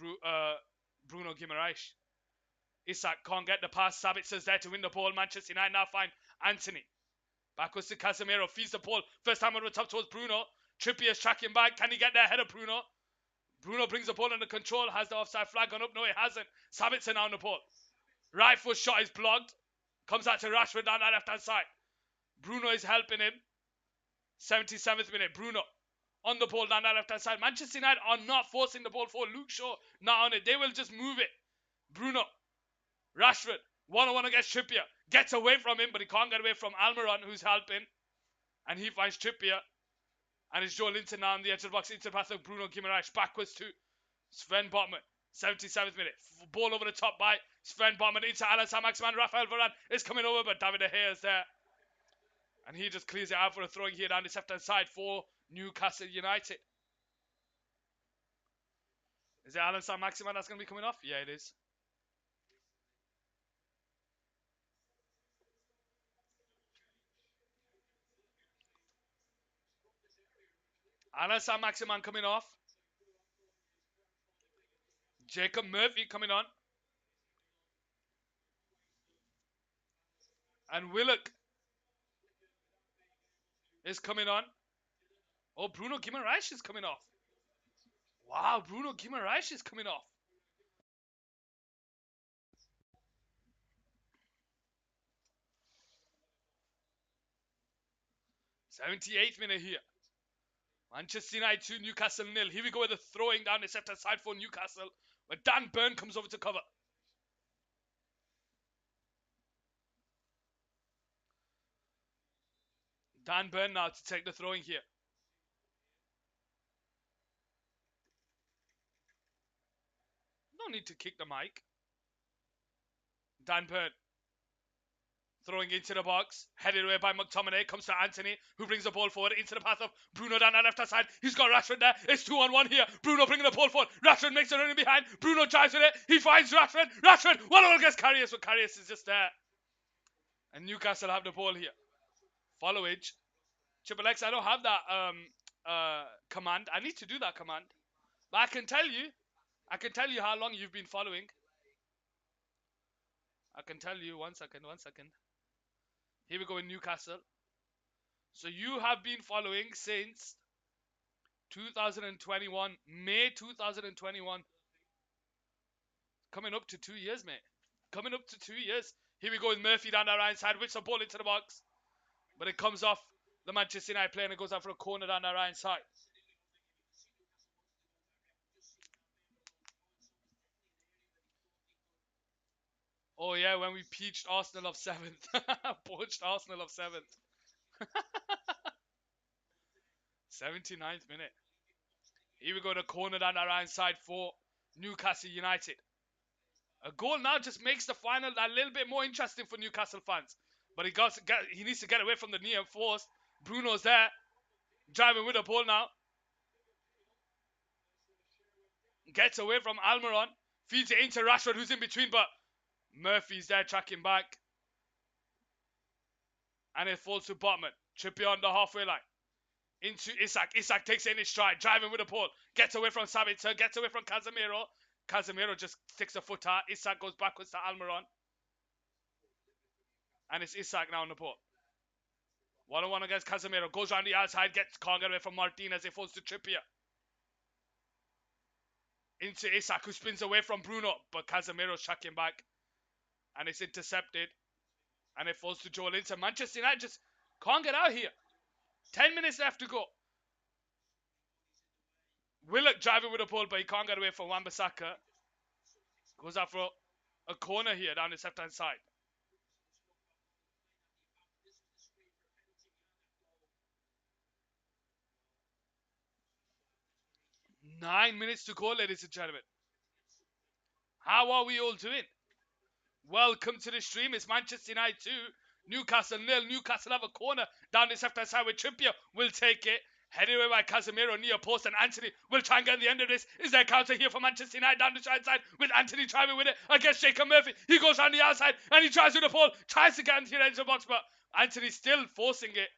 Bruno Guimaraes. Isak can't get the pass. Sabitzer's there to win the ball. Manchester United now find Anthony. Backwards to Casemiro. Feeds the ball. First time on the top towards Bruno. Trippier's tracking back. Can he get there ahead of Bruno? Bruno brings the ball under control. Has the offside flag gone up? No, it hasn't. Sabitzer now on the ball. Right foot shot is blocked. Comes out to Rashford down that left-hand side. Bruno is helping him. 77th minute. Bruno on the ball down that left-hand side. Manchester United are not forcing the ball for Luke Shaw. Not on it. They will just move it. Bruno. Rashford. 1-on-1 against Trippier. Gets away from him, but he can't get away from Almiron, who's helping. And he finds Trippier. And it's Joe Linton now on the edge of the box into the path of Bruno Guimaraes. Backwards to Sven Botman. 77th minute. Ball over the top by Sven Botman into Alan Saint-Maximin. Rafael Varane is coming over, but David De Gea is there. And he just clears it out for a throwing here down the left-hand side for Newcastle United. Is it Alan Saint-Maximin that's going to be coming off? Yeah, it is. Alan Saint-Maximin coming off. Jacob Murphy coming on. And Willock is coming on. Oh, Bruno Guimaraes is coming off. Wow, Bruno Guimaraes is coming off. '78th minute here. Manchester United 2, Newcastle 0. Here we go with the throwing down the left-hand side for Newcastle. Where Dan Burn comes over to cover. Dan Burn now to take the throwing here. No need to kick the mic. Dan Burn. Throwing into the box, headed away by McTominay, comes to Anthony, who brings the ball forward into the path of Bruno down the left-hand side. He's got Rashford there. It's 2-on-1 here. Bruno bringing the ball forward. Rashford makes it running behind. Bruno drives with it. He finds Rashford. Rashford, 1-1 against Karius, but Karius is just there. And Newcastle have the ball here. Followage. Triple X, I don't have that command. I need to do that command. But I can tell you how long you've been following. I can tell you, one second. Here we go in Newcastle. So you have been following since 2021, May 2021. Coming up to 2 years, mate. Coming up to 2 years. Here we go with Murphy down the right side, whips the ball into the box. But it comes off the Manchester United player and it goes out for a corner down the right side. Oh yeah, when we peached Arsenal of 7th. Poached Arsenal of 7th. 79th minute. Here we go, the corner down the right side for Newcastle United. A goal now just makes the final a little bit more interesting for Newcastle fans. But he needs to get away from the near force. Bruno's there, driving with the ball now. Gets away from Almiron, feeds it into Rashford, who's in between, but Murphy's there tracking back. And it falls to Botman. Trippier on the halfway line. Into Isak. Isak takes it in his stride, driving with the ball. Gets away from Sabitzer, gets away from Casemiro. Casemiro just sticks a foot out. Isak goes backwards to Almiron. And it's Isak now on the ball. 1-on-1 against Casemiro. Goes around the outside, can't get away from Martinez. It falls to Trippier. Into Isak, who spins away from Bruno. But Casemiro's tracking back. And it's intercepted. And it falls to Joel Linton. Manchester United just can't get out here. 10 minutes left to go. Willock driving with the ball, but he can't get away from Wan-Bissaka. Goes out for a corner here down the left-hand side. Nine minutes to go, ladies and gentlemen. How are we all doing? Welcome to the stream. It's Manchester United 2, Newcastle 0. Newcastle have a corner down this left-hand side with Trippier. Will take it. Headed away by Casemiro near post, and Anthony will try and get the end of this. Is there a counter here for Manchester United down the right side with Anthony driving with it against Jacob Murphy? He goes on the outside and he tries with the ball, tries to get into the edge of the box, but Anthony's still forcing it.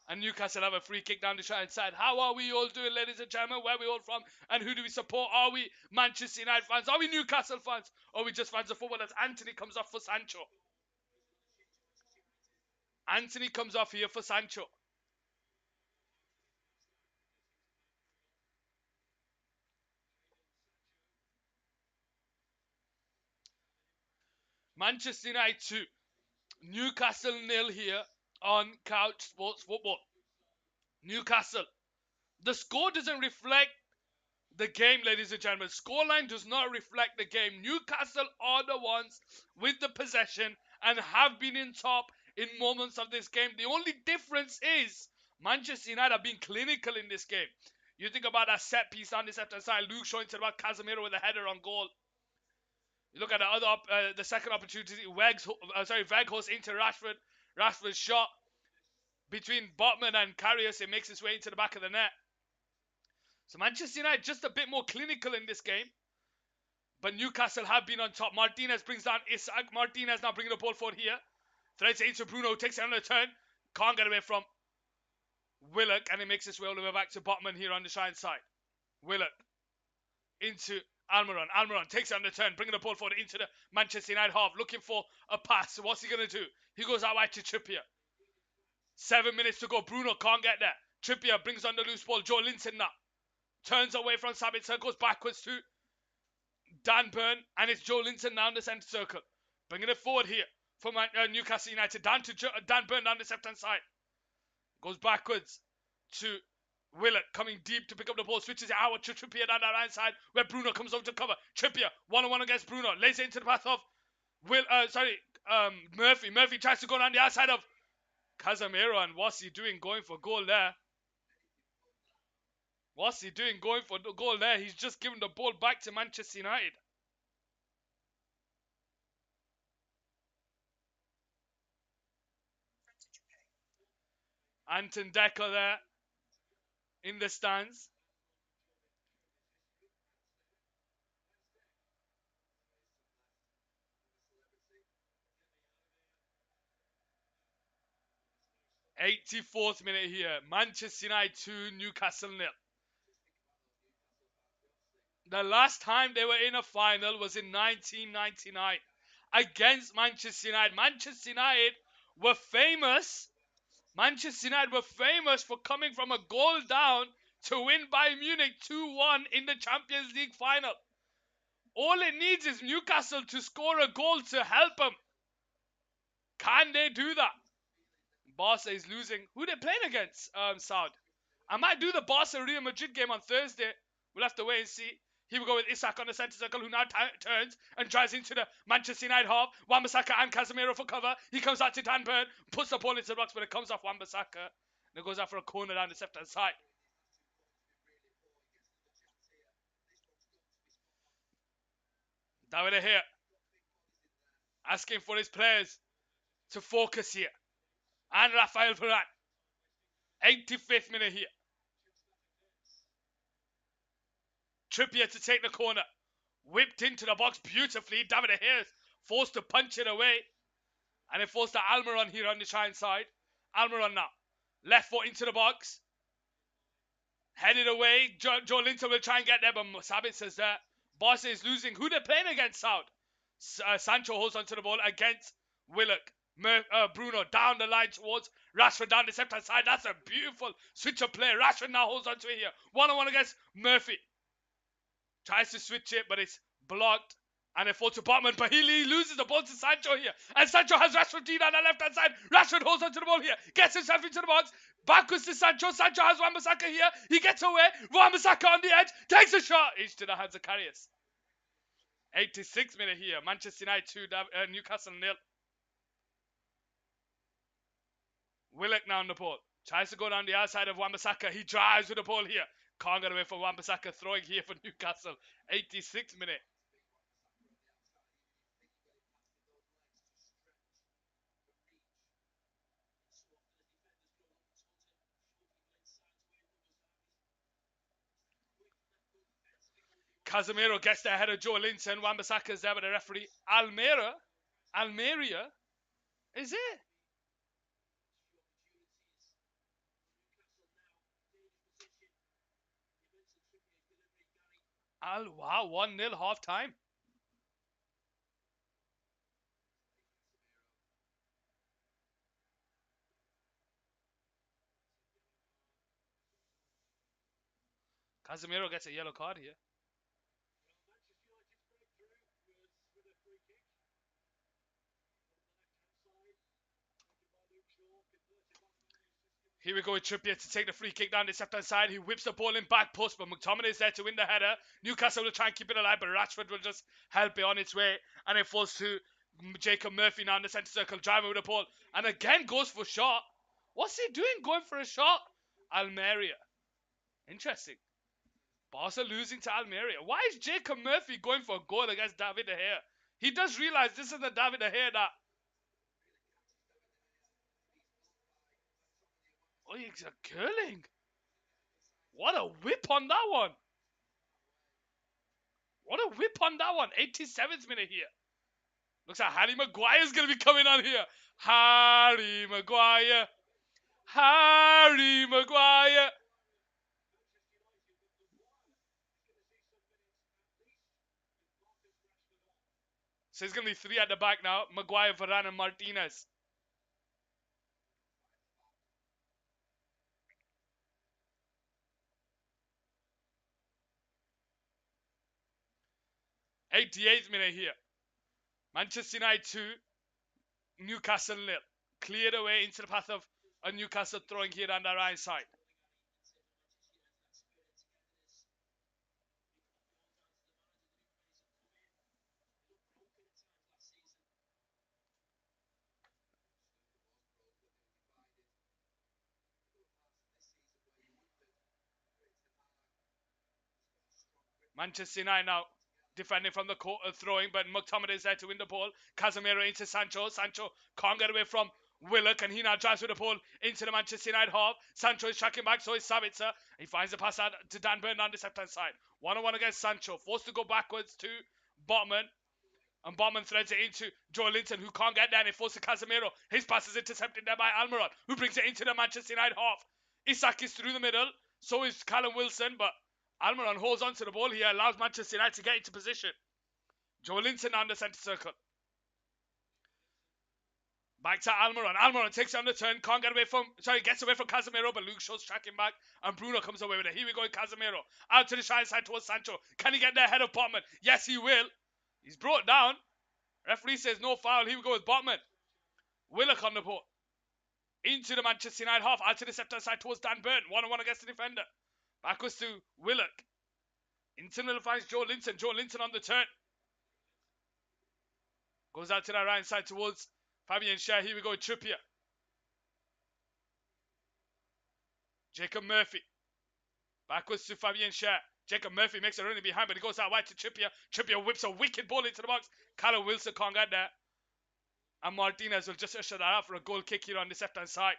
And Newcastle have a free kick down the right side. How are we all doing, ladies and gentlemen? Where are we all from? And who do we support? Are we Manchester United fans? Are we Newcastle fans? Or are we just fans of football as Anthony comes off for Sancho? Anthony comes off here for Sancho. Manchester United 2, Newcastle 0 here on Couch Sports Football. Newcastle. The score doesn't reflect the game, ladies and gentlemen. Scoreline does not reflect the game. Newcastle are the ones with the possession and have been in top in moments of this game. The only difference is Manchester United have been clinical in this game. You think about that set piece on this left-hand side. Luke showing to about Casemiro with a header on goal. You look at the other, the second opportunity. Weghorst into Rashford. Rashford's shot between Botman and Karius. It makes its way into the back of the net. So Manchester United just a bit more clinical in this game. But Newcastle have been on top. Martinez brings down Isak. Martinez now bringing the ball forward here. Threads it into Bruno. Takes it on the turn. Can't get away from Willock. And it makes its way all the way back to Botman here on the right side. Willock into Almiron. Almiron takes it on the turn. Bringing the ball forward into the Manchester United half. Looking for a pass. What's he going to do? He goes out wide to Trippier. 7 minutes to go. Bruno can't get there. Trippier brings on the loose ball. Joe Linton now. Turns away from Sabitzer. Goes backwards to Dan Burn. And it's Joe Linton now in the centre circle. Bringing it forward here for Newcastle United. Down to Dan Burn down the left-hand side. Goes backwards to Willock. Coming deep to pick up the ball. Switches it out to Trippier down the right side. Where Bruno comes over to cover. Trippier. 1-on-1 against Bruno. Lays it into the path of Murphy. Murphy tries to go down the outside of Casemiro, and what's he doing going for goal there? What's he doing going for the goal there? He's just giving the ball back to Manchester United. Anton Decker there in the stands. '84th minute here. Manchester United 2, Newcastle 0. The last time they were in a final was in 1999 against Manchester United. Were famous. Manchester United were famous for coming from a goal down to win Bayern Munich 2-1 in the Champions League final. All it needs is Newcastle to score a goal to help them. Can they do that? Barca is losing. Who they playing against, Saud? I might do the Barca Real Madrid game on Thursday. We'll have to wait and see. Here we go with Isak on the centre circle, who now turns and drives into the Manchester United half. Wan-Bissaka and Casemiro for cover. He comes out to Dan Burn, puts the ball into the box, but it comes off Wan-Bissaka. And it goes out for a corner down the left-hand side. David here, asking for his players to focus here. And Rafael Varane. 85th minute here. Trippier to take the corner. Whipped into the box beautifully. David Harris forced to punch it away. And it falls to Almiron here on the right side. Almiron now. Left foot into the box. Headed away. Joe Linton will try and get there, but Sabit says that Barca is losing. Who they're playing against, South? Sancho holds onto the ball against Willock. Bruno down the line towards Rashford down the left-hand side. That's a beautiful switch of play. Rashford now holds onto it here. One-on-one against Murphy. Tries to switch it, but it's blocked. And it falls to Botman, but he loses the ball to Sancho here. And Sancho has Rashford deep on the left-hand side. Rashford holds onto the ball here. Gets himself into the box. Backwards to Sancho. Sancho has Wan-Bissaka here. He gets away. Wan-Bissaka on the edge. Takes a shot. Into the hands of Karius. 86th minute here. Manchester United 2, Newcastle 0. Willock now on the ball. Tries to go down the outside of Wan-Bissaka. He drives with the ball here. Can't get away from Wan-Bissaka. Throwing here for Newcastle. 86th minute. Casemiro gets the head of Joe Linton. Wan-Bissaka's there with the referee. Almeria? Is it? Wow, 1-0 half time. Casemiro gets a yellow card here. Here we go with Trippier to take the free kick down the left-hand side. He whips the ball in back post, but McTominay is there to win the header. Newcastle will try and keep it alive, but Rashford will just help it on its way. And it falls to Jacob Murphy now in the centre circle, driving with the ball. And again goes for a shot. What's he doing going for a shot? Almeria. Interesting. Barca losing to Almeria. Why is Jacob Murphy going for a goal against David De Gea? He does realize this is the David De Gea that... Oh, he's a curling. What a whip on that one. What a whip on that one. 87th minute here. Looks like Harry Maguire's going to be coming on here. Harry Maguire. Harry Maguire. So it's going to be 3 at the back now. Maguire, Varane and Martinez. '88th minute here. Manchester United 2, Newcastle 0. Cleared away into the path of a Newcastle throwing here on the right side. Manchester United now defending from the court, throwing, but McTominay is there to win the ball. Casemiro into Sancho. Sancho can't get away from Willock, and he now drives with the ball into the Manchester United half. Sancho is tracking back, so is Sabitzer. He finds the pass out to Dan Burn on the left-hand side. 1-on-1 against Sancho. Forced to go backwards to Botman. And Botman threads it into Joe Linton, who can't get there, and it falls to Casemiro. His pass is intercepted there by Almiron, who brings it into the Manchester United half. Isak is through the middle, so is Callum Wilson, but Almiron holds on to the ball here, allows Manchester United to get into position. Joe Linton on the centre circle. Back to Almiron. Almiron takes it on the turn, can't get away from, gets away from Casemiro, but Luke Shaw's tracking back, and Bruno comes away with it. Here we go with Casemiro. Out to the side towards Sancho. Can he get there ahead of Botman? Yes, he will. He's brought down. Referee says no foul. Here we go with Botman. Willock on the ball. Into the Manchester United half. Out to the left side towards Dan Burn. 1-on-1 against the defender. Backwards to Willock. Into the middle finds Joe Linton. Joe Linton on the turn. Goes out to the right side towards Fabian Schär. Here we go with Trippier. Jacob Murphy. Backwards to Fabian Schär. Jacob Murphy makes a run behind, but he goes out wide to Trippier. Trippier whips a wicked ball into the box. Callum Wilson can't get there. And Martinez will just usher that out for a goal kick here on the left-hand side.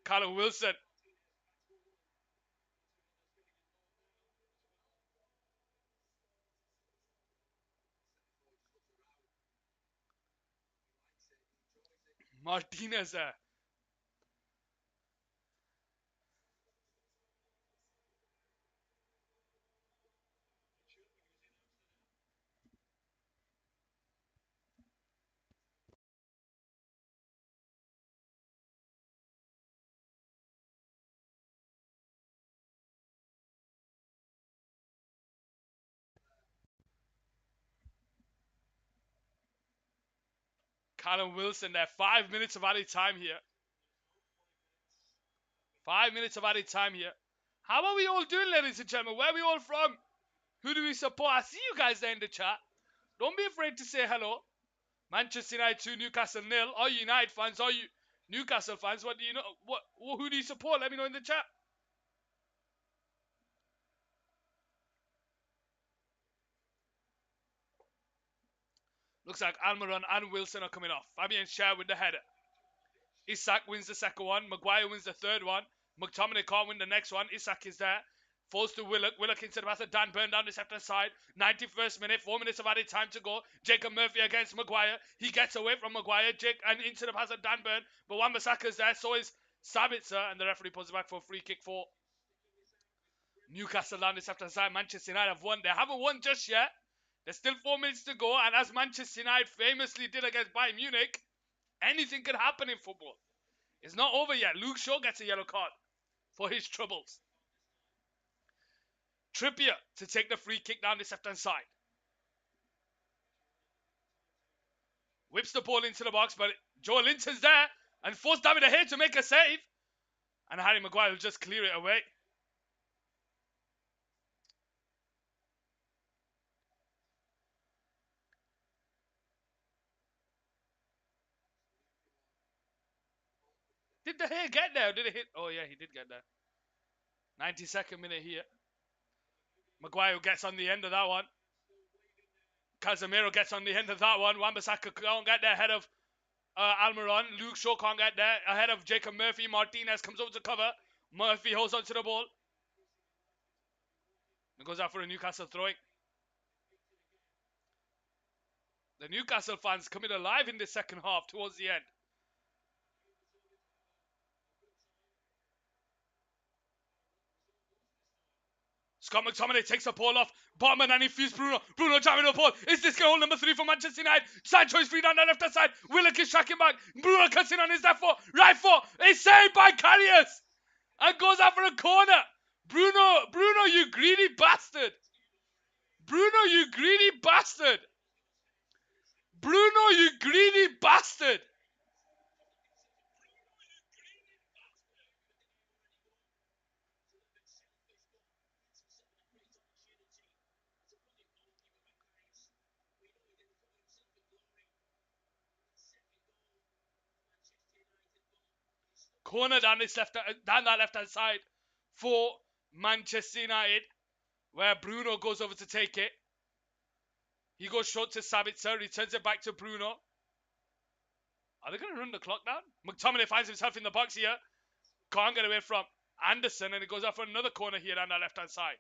Callum Wilson. Martinez there. Callum Wilson there. 5 minutes of added time here. 5 minutes of added time here. How are we all doing, ladies and gentlemen? Where are we all from? Who do we support? I see you guys there in the chat. Don't be afraid to say hello. Manchester United 2, Newcastle 0. Are you United fans? Are you Newcastle fans? What do you know? Who do you support? Let me know in the chat. Looks like Almiron and Wilson are coming off. Fabian Schär with the header. Isak wins the second one. Maguire wins the third one. McTominay can't win the next one. Isak is there. Falls to Willock. Willock into the pass of Dan Burn down the left-hand side. 91st minute. 4 minutes of added time to go. Jacob Murphy against Maguire. He gets away from Maguire. And into the pass of Dan Burn. But Wan-Bissaka's there. So is Sabitzer. And the referee pulls it back for a free kick for Newcastle down the left-hand side. Manchester United have won. They haven't won just yet. There's still 4 minutes to go. And as Manchester United famously did against Bayern Munich, anything could happen in football. It's not over yet. Luke Shaw gets a yellow card for his troubles. Trippier to take the free kick down the left-hand side. Whips the ball into the box, but Joe Linton's there and forced David De Gea to make a save. And Harry Maguire will just clear it away. Did De Gea get there? Or did it hit? Oh, yeah, he did get there. 92nd minute here. Maguire gets on the end of that one. Casemiro gets on the end of that one. Wan-Bissaka can't get there ahead of Almiron. Luke Shaw can't get there ahead of Jacob Murphy. Martinez comes over to cover. Murphy holds on to the ball. It goes out for a Newcastle throwing. The Newcastle fans coming alive in the second half towards the end. Scott McTominay takes the ball off. Botman and he feeds Bruno. Bruno driving the ball. Is this goal number 3 for Manchester United? Sancho is free down the left side. Willock is tracking back. Bruno cuts in on his left foot. Right foot. It's saved by Karius. And goes out for a corner. Bruno, you greedy bastard. Bruno, you greedy bastard. Bruno, you greedy bastard. Corner down that left-hand side for Manchester United, where Bruno goes over to take it. He goes short to Sabitzer, returns it back to Bruno. Are they going to run the clock down? McTominay finds himself in the box here. Can't get away from Anderson, and it goes out for another corner here on the left-hand side.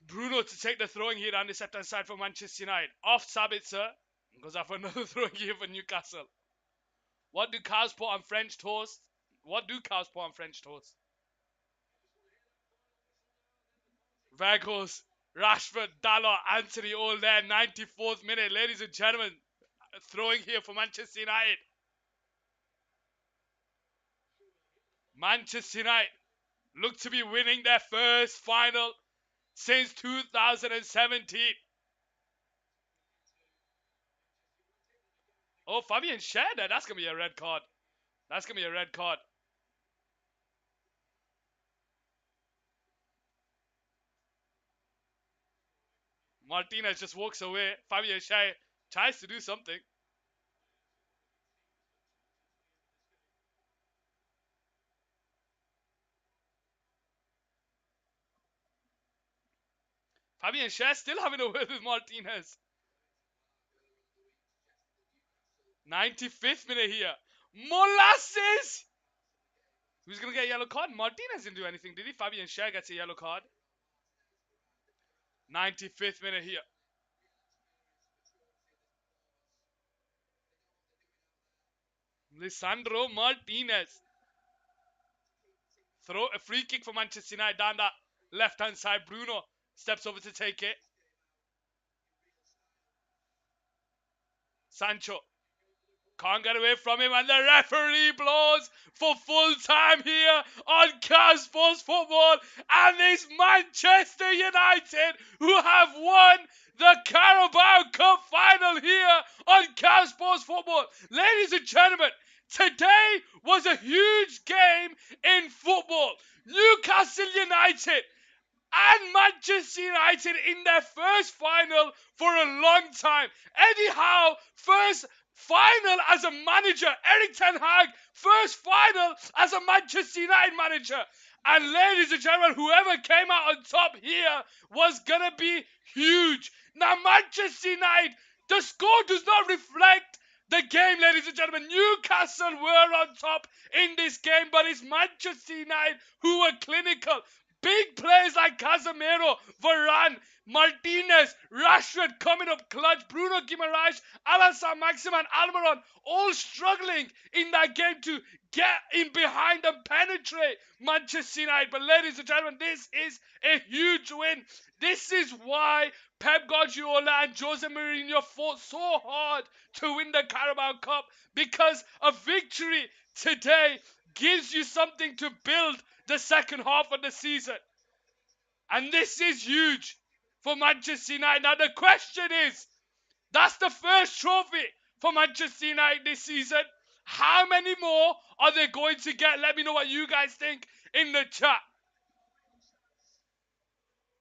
Bruno to take the throwing here on the left-hand side for Manchester United. Off Sabitzer. Goes out for another throwing here for Newcastle. What do cows put on French toast? What do cows put on French toast? Vegas, Rashford, Dalot, Anthony all there. 94th minute. Ladies and gentlemen, throwing here for Manchester United. Manchester United look to be winning their first final since 2017. Oh, Fabian Schär there. That's going to be a red card. That's going to be a red card. Martinez just walks away. Fabian Schär tries to do something. Fabian Schär still having a word with Martinez. 95th minute here. Molasses! Who's going to get a yellow card? Martinez didn't do anything, did he? Fabian Schär gets a yellow card. 95th minute here. Lisandro Martinez. Throw a free kick for Manchester United down that left-hand side. Bruno steps over to take it. Sancho can't get away from him, and the referee blows for full time here on Cal Sports Football. And it's Manchester United who have won the Carabao Cup final here on Cal Sports Football. Ladies and gentlemen, today was a huge game in football. Newcastle United and Manchester United in their first final for a long time. Eddie Howe, first final as a manager. Eric Ten Hag, first final as a Manchester United manager. And ladies and gentlemen, whoever came out on top here was going to be huge. Now, Manchester United, the score does not reflect the game, ladies and gentlemen. Newcastle were on top in this game, but it's Manchester United who were clinical. Big players like Casemiro, Varane, Martinez, Rashford coming up clutch, Bruno Guimaraes, Alassane Maximin, Almiron, all struggling in that game to get in behind and penetrate Manchester United. But ladies and gentlemen, this is a huge win. This is why Pep Guardiola and Jose Mourinho fought so hard to win the Carabao Cup, because a victory today gives you something to build the second half of the season. And this is huge for Manchester United. Now the question is, that's the first trophy for Manchester United this season. How many more are they going to get? Let me know what you guys think in the chat.